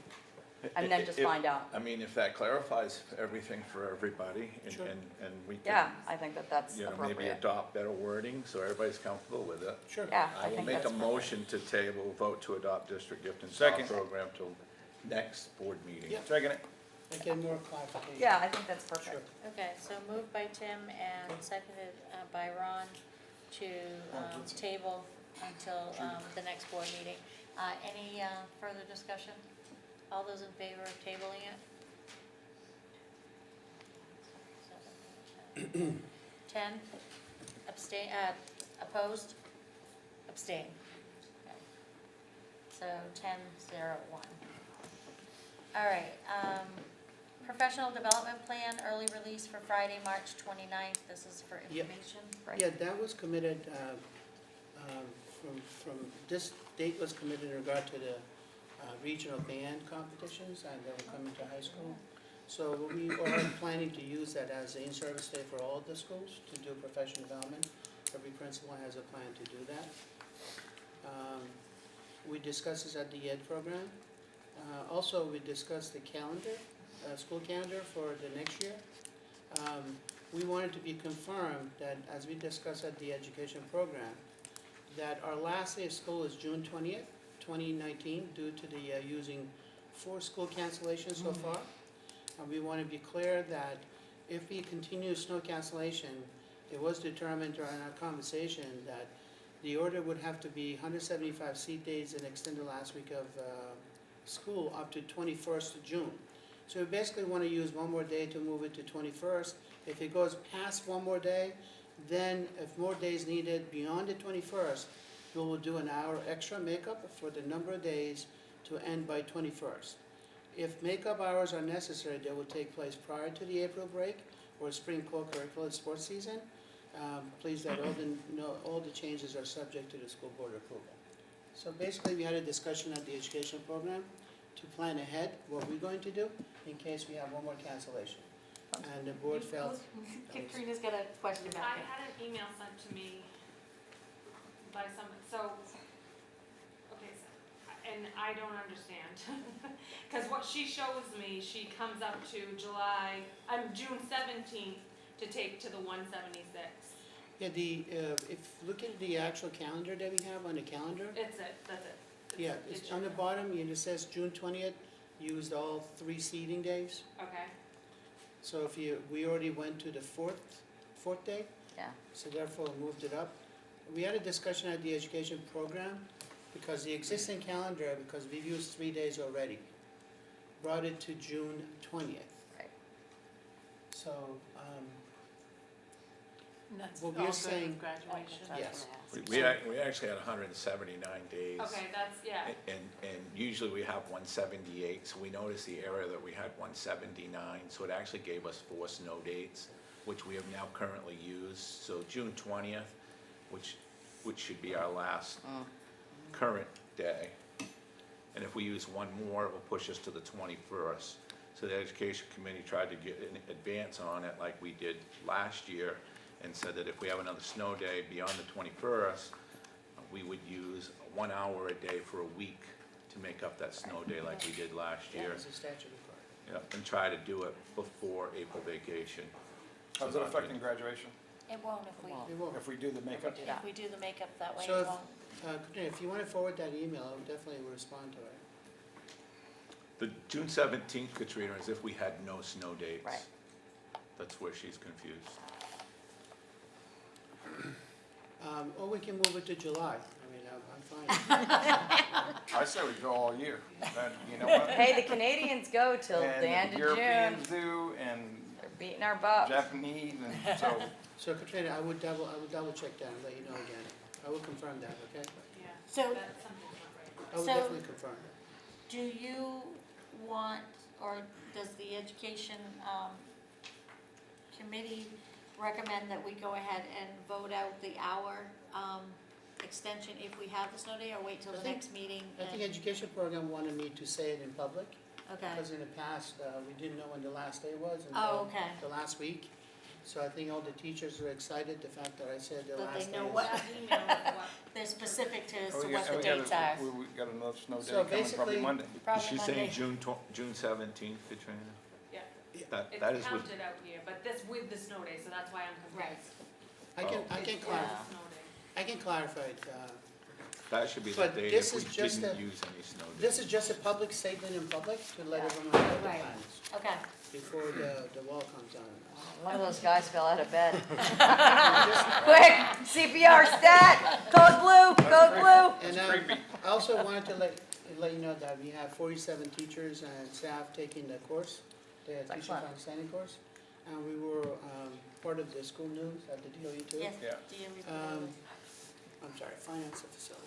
And then just find out. I mean, if that clarifies everything for everybody, and we can. Yeah, I think that's Maybe appropriate. adopt better wording so everybody's comfortable with it. Sure. Yeah, I will think make that's a appropriate. motion to table, vote to adopt district gift and Second. style program till next board meeting. Yeah. Second it. I get more clarification. Yeah, I think that's perfect. Okay, so moved by Tim and seconded by Ron to table until the next board meeting. Any further discussion? All those in favor of tabling it? 10, abstain, opposed? Abstain. Okay. So 10-0-1. All right, professional development plan, early release for Friday, March 29th. This is for Yep. information, right? Yeah, that was committed, from, this date was committed in regard to the regional band competitions and that were coming to high school. So we are planning to use that as an in-service day for all of the schools to do professional development. Every principal has a plan to do that. We discussed this at the ED program. Also, we discussed the calendar, school calendar for the next year. We wanted to be confirmed that, as we discussed at the education program, that our last day of school is June 20th, 2019, due to the using 4 school cancellations so far. We want to be clear that if we continue snow cancellation, it was determined during our conversation that the order would have to be 175 seat days and extend the last week of school up to 21st of June. So we basically want to use one more day to move it to 21st. If it goes past one more day, then if more days needed beyond the 21st, we will do an hour extra makeup for the number of days to end by 21st. If makeup hours are necessary, they will take place prior to the April break or spring co-curricular sports season. Please that all the changes are subject to the school board approval. So basically, we had a discussion at the education program to plan ahead what we're going to do in case we have one more cancellation. And the board felt. Katrina's got a question about I it. had an email sent to me by someone, okay, and I don't understand. Because what she shows me, she comes up to June 17th to take to the 176. Yeah, if look at the actual calendar that we have on the calendar. That's it. Yeah, it's on the bottom, it says June 20th, used all 3 seating days. Okay. So we already went to the fourth day, Yeah. so therefore moved it up. We had a discussion at the education program, because the existing calendar, because we've used 3 days already, brought it to June 20th. Right. So, That's what we're all good saying- with graduation. yes. We actually had 179 days. Okay, that's, yeah. And usually we have 178, so we noticed the area that we had 179, so it actually gave us 4 snow dates, which we have now currently used. So June 20th, which should be our last current day. And if we use one more, it will push us to the 21st. So the education committee tried to get in advance on it like we did last year, and said that if we have another snow day beyond the 21st, we would use 1 hour a day for a week to make up that snow day like we did last That year. was a statute requirement. Yep, and try to do it before April vacation. How's it affecting graduation? It won't if we, It will. If we do the makeup? if we do the makeup that way, So it won't. Katrina, if you want to forward that email, I would definitely respond to it. The June 17th, Katrina, is if we had no snow dates. Right. That's where she's confused. Or we can move it to July. I mean, I'm fine. I say we go all year. Then, you know what? Hey, the Canadians go till the end of June. Europeans do, and They're beating our butt. Japanese, and so, So Katrina, I would double check that and let you know again. I will confirm that, okay? Yeah, So- that something's not right. I will So- definitely confirm that. Do you want, or does the education committee recommend that we go ahead and vote out the hour extension if we have the snow day, or wait till the next meeting? I think education program wanted me to say it in public. Okay, Because in the past, we didn't know when the last day was oh, until okay, the last week. So I think all the teachers are excited, the fact that I said the but last they day. know is- what, That email with what? they're specific to as Oh, to we what got- the we got a- dates are. We got another snow day So coming, probably basically- Monday. Probably She's Monday. saying June 17th, Katrina? Yeah, That is it's with, counted out here, but this with the snow day, so that's why I'm confused. I can It's clarify, with the snow day. I can clarify it. that should be the But day this if we is just didn't a- use any snow days. This is just a public statement in public to let Yeah. everyone know what the Right. plan is, Okay, before the wall comes down. One of those guys fell out of bed. Just- Quick, CPR stat, code blue, code blue. And creepy. I also wanted to let you know that we have 47 teachers and staff taking the course, the teaching excellent. understanding course. And we were part of the school news at the DOE too. yes, Yeah. do you I'm sorry, finance and facility.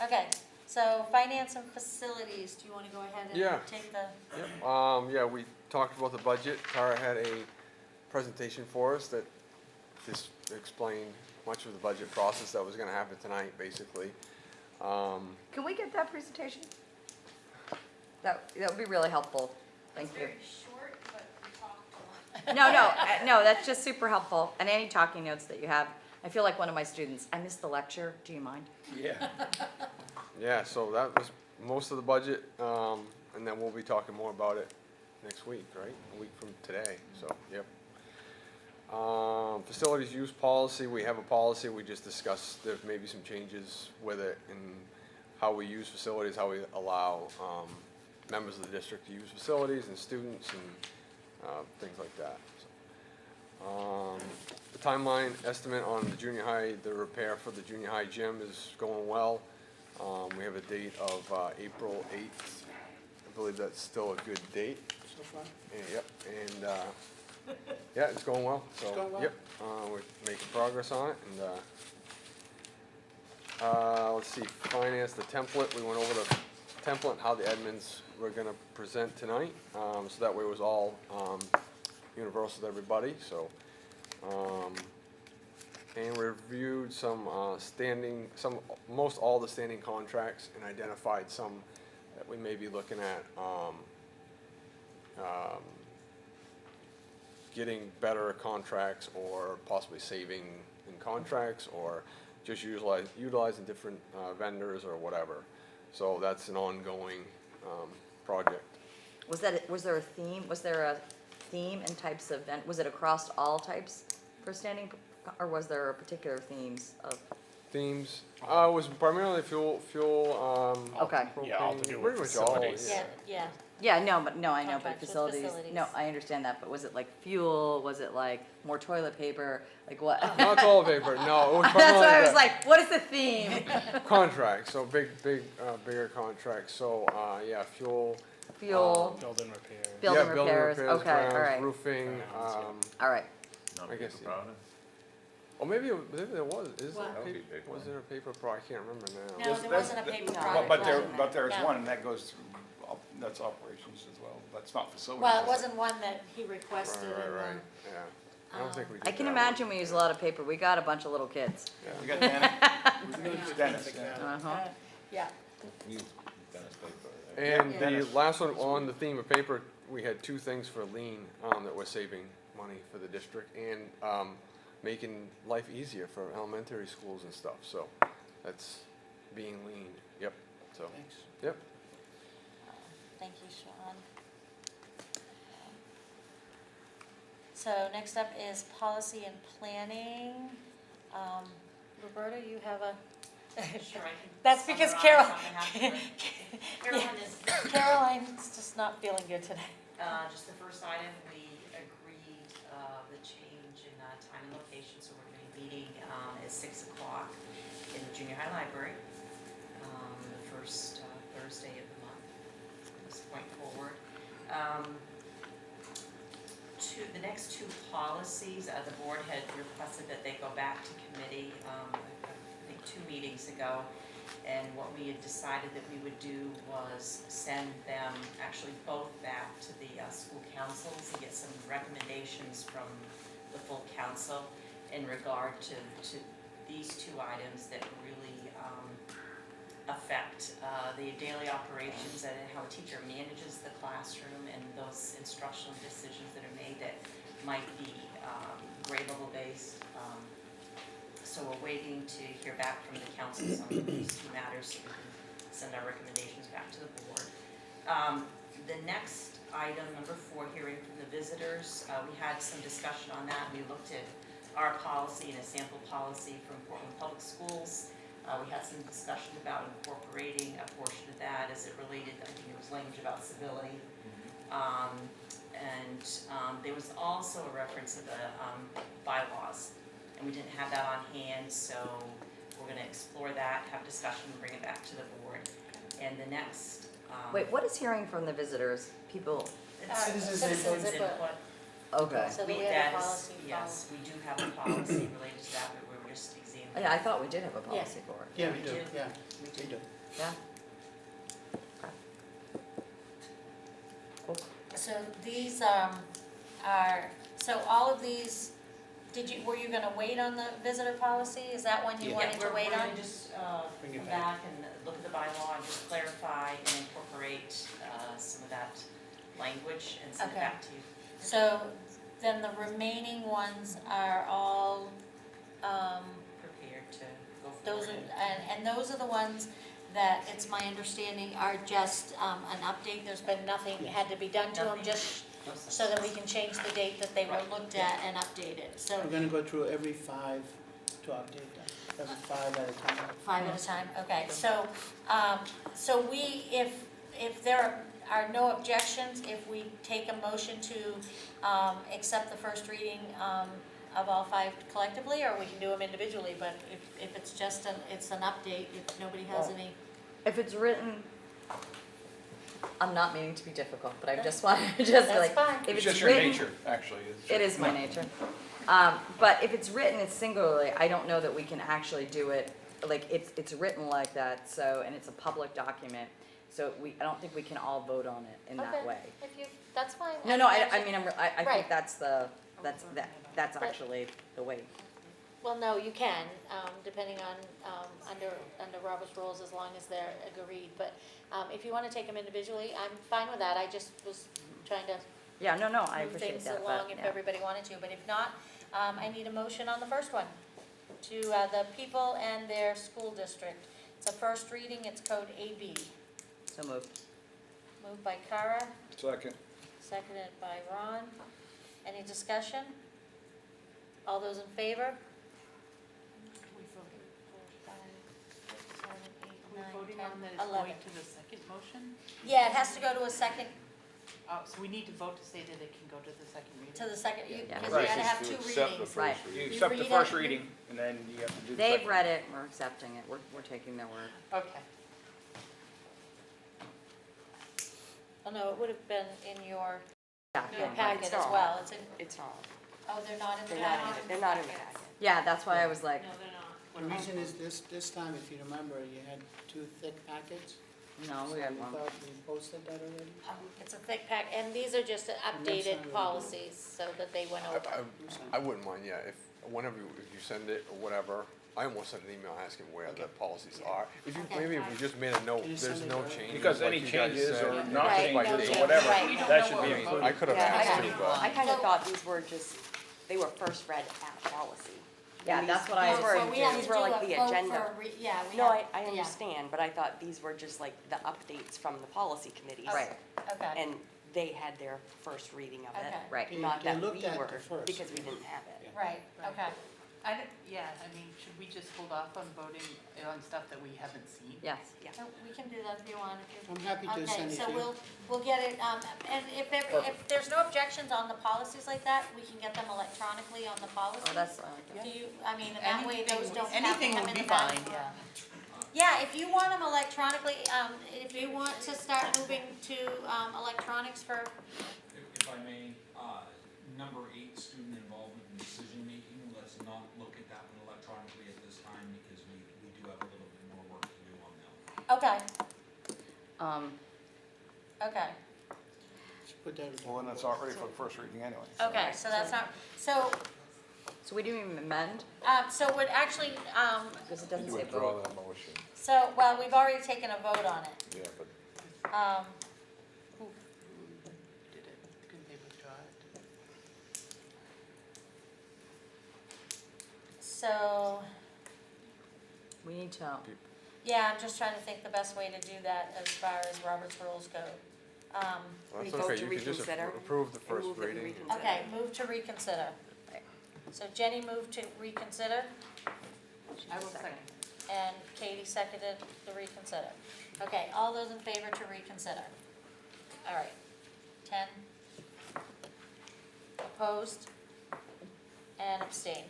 Okay, so finance and facilities, do you wanna go ahead Yeah. and take the, Yep, yeah, we talked about the budget. Tara had a presentation for us that just explained much of the budget process that was gonna happen tonight, basically. Can we get that presentation? That would be really helpful. Thank you. short, but we talked a lot. No, that's just super helpful. And any talking notes that you have. I feel like one of my students. I missed the lecture. Do you mind? Yeah. Yeah, so that was most of the budget, and then we'll be talking more about it next week, right? A week from today, so, yep. Facilities use policy, we have a policy, we just discussed, there's maybe some changes with it in how we use facilities, how we allow, members of the district to use facilities and students and, things like that. So, the timeline estimate on the junior high, the repair for the junior high gym is going well. We have a date of, April 8th. I believe that's still a good date. So far? Yep, and, yeah, it's going well, so. It's going well? Yep, we're making progress on it, and, let's see, finance, the template, we went over the template, how the admins were gonna present tonight, so that way it was all, universal to everybody, so. And reviewed some, most all the standing contracts and identified some that we may be looking at, getting better contracts or possibly saving in contracts or just utilizing different vendors or whatever. So that's an ongoing project. Was there a theme? Was there a theme and types of event? Was it across all types for standing, or was there particular themes of? Themes, was primarily fuel, Okay. Yeah, all to do propane, with pretty much all, facilities. yeah, yeah, Yeah, I know, but Contracts with facilities, facilities. no, I understand that, but was it like fuel? Was it like more toilet paper? Like what? Not toilet paper, no, it was That's why I primarily was the like, what is the theme? contracts, so bigger contracts, so, yeah, fuel. Fuel, Building repairs. building Yeah, repairs, okay, all grounds, right, Roofing, all right. I guess, yeah. Or maybe there was, is What? there That would be paper, a big was one. there a paper pro, I can't remember now. no, there wasn't a paper No. product. But there is No. one, and that goes through, that's operations as well. That's not facilities. Well, it is wasn't one that he requested in Right, yeah, I don't think we did I can that imagine we use a lot of paper. We got a bunch of little kids. one. We Yeah. got Dennis. Dennis, yeah. Uh-huh. Yeah, We use Dennis paper. And Yeah. the Dennis. last one, on the theme of paper, we had two things for lean, that we're saving money for the district and, making life easier for elementary schools and stuff, so that's being lean, yep, so, Thanks. yep. thank you, Sean. So next up is policy and planning. Roberta, you have a, Sure, I can. that's because summarize on behalf of Everyone is, Caroline's just not feeling good today. Just the first item, we agreed, the change in time and location, so we're gonna be meeting is 6 o'clock in the junior high library, the first Thursday of the month, from this point forward. The next two policies, the board had requested that they go back to committee, I think 2 meetings ago. And what we had decided that we would do was send them actually both back to the school councils and get some recommendations from the full council in regard to these 2 items that really affect the daily operations and how a teacher manages the classroom and those instructional decisions that are made that might be grade level based. So we're waiting to hear back from the councils on these 2 matters, so we can send our recommendations back to the board. The next item, number 4, hearing from the visitors, we had some discussion on that. We looked at our policy and a sample policy from Portland Public Schools. We had some discussion about incorporating a portion of that as it related, I think it was language about civility. There was also a reference to the bylaws. And we didn't have that on hand, so we're gonna explore that, have discussion, and bring it back to the board. And the next, Wait, what is hearing from the visitors? People, Citizens input. okay. So We- we have that a is- policy. Yes, we do have a policy related to that, but we were just examining. Yeah, I thought we did have a policy for it. Yeah, we do, yeah, We we do. Yeah? So these are, so all of these, were you gonna wait on the visitor policy? Is that one you wanted to wait We're on? gonna just Bring come it back. back and look at the bylaw and just clarify and incorporate some of that language and send it Okay. back to you. So then the remaining ones are all, Prepared to go those forward. are, and those are the ones that it's my understanding are just an update. There's been nothing had to be done to them, Nothing. just so that we can change the date that they were Right. looked at and updated. So We're gonna go through every 5 to update them, every 5 at a time. 5 at a time, okay. So, so we, if there are no objections, if we take a motion to accept the first reading of all 5 collectively, or we can do them individually, but if it's just it's an update, if nobody has Well, any. If it's written, I'm not meaning to be difficult, but I just want to just That's like, fine. if It's it's just your written. nature, actually. It is my nature. But if it's written as singularly, I don't know that we can actually do it, like, it's written like that, so, and it's a public document, so I don't think we can all vote on it in that Okay. way. If you, that's fine. No, I mean, I Right. think that's actually the way. Well, no, you can, depending on, under Robert's rules, as long as they're agreed. But if you want to take them individually, I'm fine with that. I just was trying to Yeah, no, I move appreciate things that, along but, if yeah. everybody wanted to. But if not, I need a motion on the first one, to the people and their school district. It's a first reading, it's code AB. So moved. Moved by Kara, Second. seconded by Ron. Any discussion? All those in favor? We voted. 4, 5, 6, 7, 8, We're 9, voting 10, on that it's 11. going to the second motion? Yeah, it has to go to a second, Oh, so we need to vote to say that it can go to the second reading? to the second, Yeah. because we Right. gotta have 2 readings. Right. You You accept the read first it. reading, and then you have to do the They've second. read it, we're accepting it, we're taking their word. Okay. Oh, no, it would have been in your Yeah, packet it's as not. well. It's in, It's not. oh, they're not in the They're not packet? in, they're not in the packet. Yeah, that's why I was like, No, they're not. The reason is this time, if you remember, you had 2 thick packets. no, So we had one. thought we posted that already. It's a thick pack, and these are just updated policies, so that they went over. I wouldn't mind, yeah, if you send it or whatever, I almost sent an email asking where the policies are. If you, Okay. maybe if we just made a note, Can you there's send no it early? changes. Because any like you guys changes said. or not Right, no changes or changes, whatever, right. that should I be mean, included. I could have Yeah, asked I too, kind but. I kind of thought these were just, they were first read at policy. Yeah, that's what I These were, So we have to these were do like a the vote agenda. for a yeah, we No, have. I yeah. understand, but I thought these were just like the updates from the policy committees. Right. Okay, And they had their first reading of it. Okay. Right. Not They that looked we at were, the first. because we didn't have it. right, okay. I mean, should we just hold off on voting on stuff that we haven't seen? Yes. So we can do that if you want, if you. I'm happy to send it to Okay, you. so we'll get it, and if there's no objections on the policies like that, we can get them electronically on the policies. Oh, that's, Do you, I mean, that way those don't have to Anything come will in be the back. fine, yeah. Yeah, if you want them electronically, if you want to start moving to, electronics for, If I may, number 8, student involvement in decision-making, let's not look at that one electronically at this time because we do have a little bit more work to do on that. okay, okay. Put that in. Well, then it's not ready for the first reading anyway. Okay, so that's not, so, so we didn't even amend, so would actually, because it doesn't You say withdraw vote. that motion, so, well, we've already taken a vote on it. yeah, but Who did it? Couldn't they withdraw it? So, We need to, yeah, I'm just trying to think the best way to do that as far as Robert's rules go. well, We that's vote okay, to you can just reconsider approve the and first move it and reading. reconsider. Okay, move to reconsider. Right. So Jenny moved to reconsider, I will second. and Katie seconded the reconsider. Okay, all those in favor to reconsider? All right, 10. Opposed? And abstain.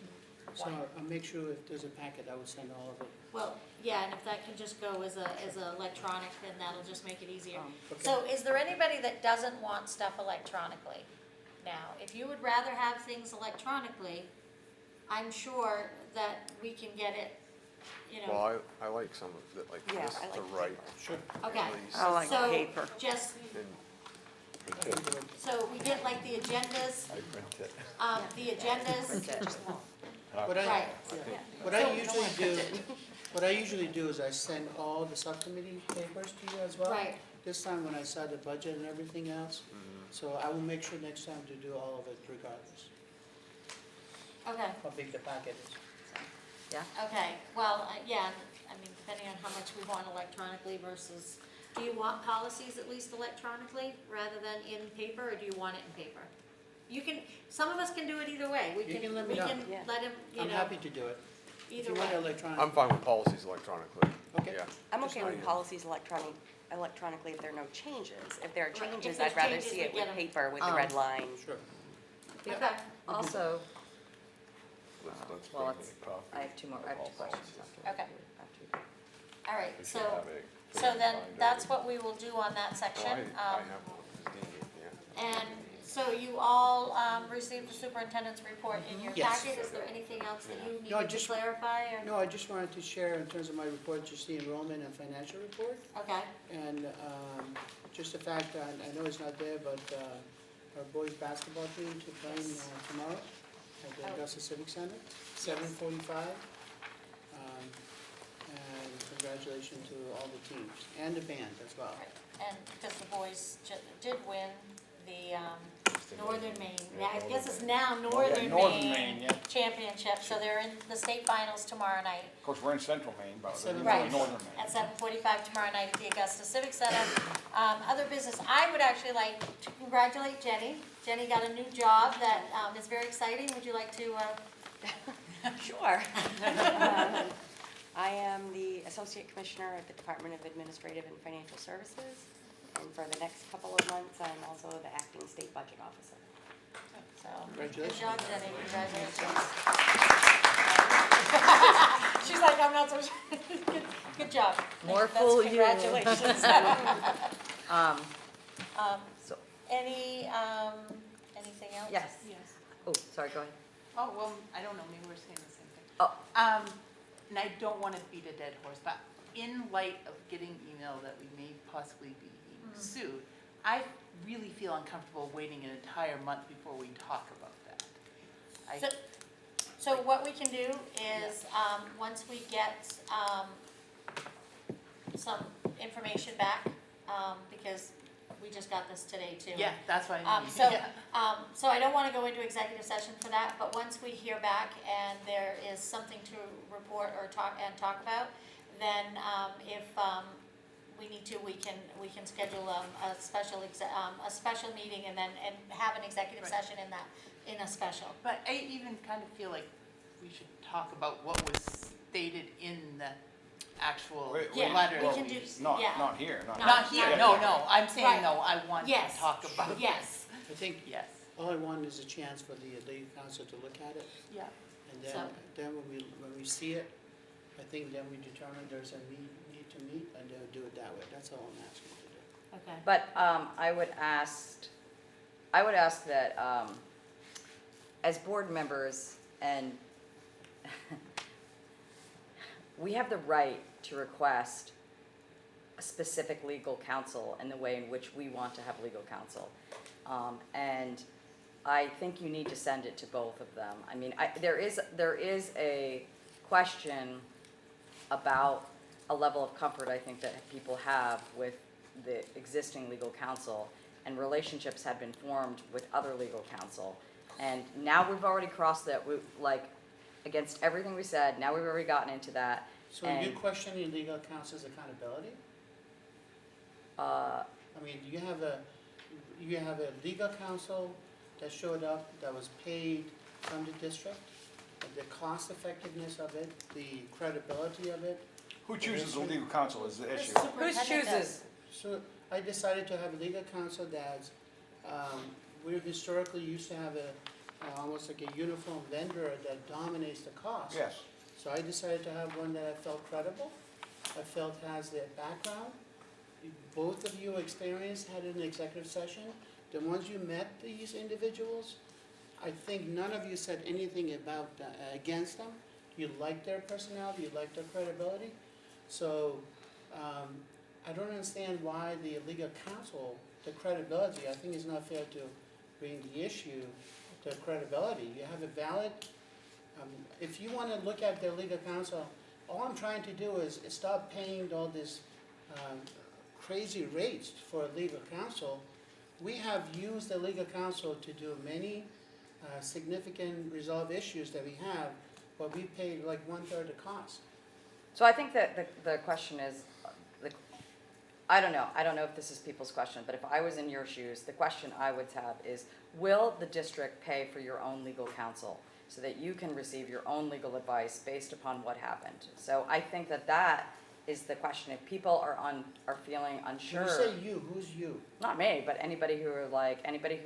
So 1. I'll make sure if there's a packet, I will send all of it. Well, yeah, and if that can just go as a electronic, then that'll just make it easier. Okay. So is there anybody that doesn't want stuff electronically? Now, if you would rather have things electronically, I'm sure that we can get it, you know. Well, I like some of it, like Yeah, this I to like write. Sure. Okay. at least, I like So, paper. just, and so we get like the agendas, I print it. the agendas, What I, right. yeah. What I usually do, what I usually do is I send all the subcommittee papers to you as well. Right. This time when I saw the budget and everything else, so I will make sure next time to do all of it regardless, Okay, how big the packet is. okay, well, yeah, I mean, depending on how much we want electronically versus, do you want policies at least electronically rather than in paper, or do you want it in paper? You can, some of us can do it either way. You can let me know. Yeah. let him, you I'm know, happy to do it. If either you want way. it electronic. I'm fine with policies electronically, Okay. yeah. I'm Just okay not with you. policies electronically if there are no changes. If there are Right, if changes, there's I'd rather changes, see we it with get 'em. paper with the red line. Sure. Okay, Also, Let's well, bring it's, the copy. I have two all questions. Okay. after. all right, We should so, have a so clear then, binder. that's what we will do on that Oh, section. I have one, yeah. And so you all, received the superintendent's report in your Yes. packet. Is there anything else that you No, needed to just- clarify, or? No, I just wanted to share in terms of my report, just the enrollment and financial report. Okay, And just the fact that, I know it's not there, but our boys' basketball team to playing tomorrow at the Oh. Augusta Civic Center, 7:45. And congratulations to all the teams, and the band as well. right, and because the boys did win the, the Northern Maine, yeah, I guess it's Northern now Yeah, Northern Northern Maine Maine, yeah. Championship, so they're in the state finals tomorrow night. Of course, we're in central Maine, but we're in Right, northern Maine. at 7:45 tomorrow night at the Augusta Civic Center. Other business, I would actually like to congratulate Jenny. Jenny got a new job that is very exciting. Would you like to, Sure. I am the Associate Commissioner at the Department of Administrative and Financial Services. And for the next couple of months, I'm also the Acting State Budget Officer. so, Congratulations. good job, Jenny, congratulations. She's like, I'm not so sure. Good job. More That's fool you. Congratulations. So, Anything else? yes. Yes. Oh, sorry, go ahead. Oh, well, I don't know, maybe we're saying the same thing. Oh. And I don't want to beat a dead horse, but in light of getting email that we may possibly be being sued, I really feel uncomfortable waiting an entire month before we talk about that. So- So what we can do is, once we get, some information back, because we just got this today too. Yeah, that's why I mean, So, yeah. so I don't wanna go into executive session for that, but once we hear back and there is something to report or talk about, then, if, we need to, we can schedule, a special meeting and then, and have an executive Right. session in a special. But I even kind of feel like we should talk about what was stated in the actual Yeah, letter. we can do, yeah. Not here, Not here, no, no, I'm saying, Right. no, I want to Yes. talk about. Yes, I think Yes, all I want is a chance for the legal counsel to look at it, yeah. and So- then when we see it, I think then we determine there's a need to meet, and then do it that way. That's all I'm asking to do. okay. But I would ask that as board members, and we have the right to request a specific legal counsel in the way in which we want to have legal counsel. And I think you need to send it to both of them. I mean, there is a question about a level of comfort I think that people have with the existing legal counsel, and relationships have been formed with other legal counsel. And now we've already crossed that, against everything we said, now we've already gotten into that. So are you questioning legal counsel's accountability? I mean, you have a legal counsel that showed up, that was paid from the district, the cost effectiveness of it, the credibility of it. Who chooses the legal counsel is the issue. Who chooses? So I decided to have a legal counsel that's, we historically used to have almost like a uniform vendor that dominates the cost. Yes. So I decided to have one that I felt credible, I felt has the background. Both of you experienced, had an executive session. The ones you met these individuals, I think none of you said anything about, against them. You liked their personality, you liked their credibility. So, I don't understand why the legal counsel, the credibility, I think it's not fair to bring the issue to credibility. You have a valid, if you want to look at their legal counsel, all I'm trying to do is stop paying all this crazy rates for legal counsel. We have used the legal counsel to do many significant resolve issues that we have, but we paid like 1/3 the cost. So I think that the question is, I don't know if this is people's question, but if I was in your shoes, the question I would have is, will the district pay for your own legal counsel so that you can receive your own legal advice based upon what happened? So I think that is the question. If people are feeling unsure. When you say you, who's you? Not me, but anybody who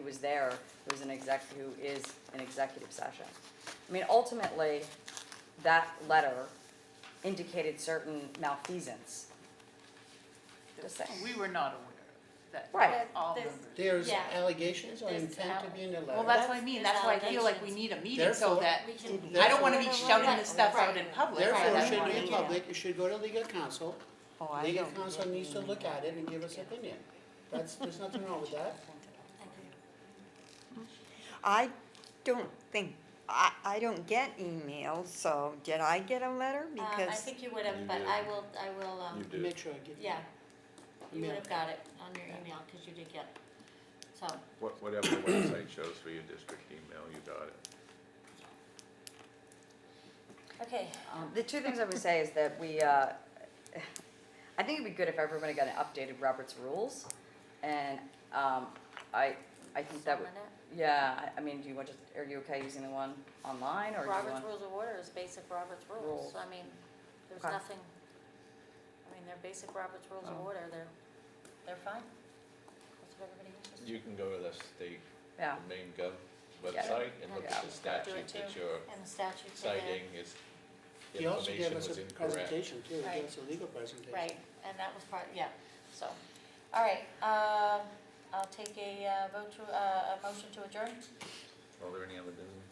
was there, who is in executive session. I mean, ultimately, that letter indicated certain malfeasance. Just saying. We were not aware of that. Right. All There's- members. There's Yeah. allegations or There's intent to be in the letter. Well, that's what I mean, that's why I feel like we need a meeting so that, I don't wanna be shouting this stuff out in public. Therefore, it I should wanna be in be- public, it should go to legal counsel. Oh, I Legal don't counsel get needs to look at it and give us opinion. There's nothing wrong with that. I don't think, I don't get emails, so did I get a letter? I Because think you would have, You but did. I will, You did. Make sure I give you. yeah, you would Yeah. have got it on your email, because you did get it. So, Whatever the website shows for your district email, you got it. okay, The two things I would say is that I think it'd be good if everybody got an updated Robert's rules, and I think that would, Minute. yeah, I mean, are you okay using the one online, or do you Robert's want? Rules of Order is basic Robert's rules, Rules. I mean, there's Okay. nothing, they're basic Robert's Rules of Oh. Order, they're fine. That's what everybody uses. You can go to the state, Yeah. the main gov website and look Yeah. at the Do it statute too, that you're and the statutes are there. citing is, He also gave information us was a incorrect. presentation too, he Right. gave us a legal presentation. Right, and that was part, yeah, so, all right, I'll take a motion to adjourn, Are there any other business?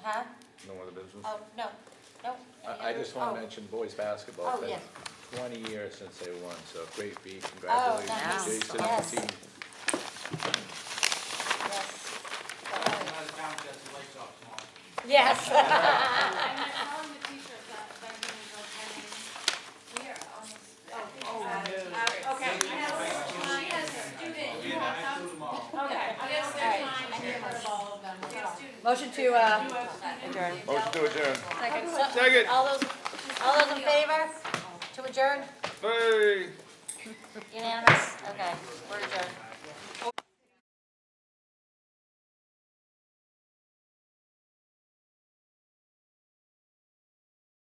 huh? No other business? Oh, no, no. Any I other- just want oh, to mention boys basketball. Oh, Been yes. 20 years since they won, so great feat. nice. Congratulations, Jason and Yes. the team. Yes. Out of town, get some lights off tomorrow. Yes. And I'm calling the teacher that Benjamin is attending. We are almost. Okay. She has a student. You want some? Okay. Yes, there's mine. I hear about all of them. We have students. Motion to adjourn. Motion to adjourn. Second. Second. All those in favor to adjourn? Hey.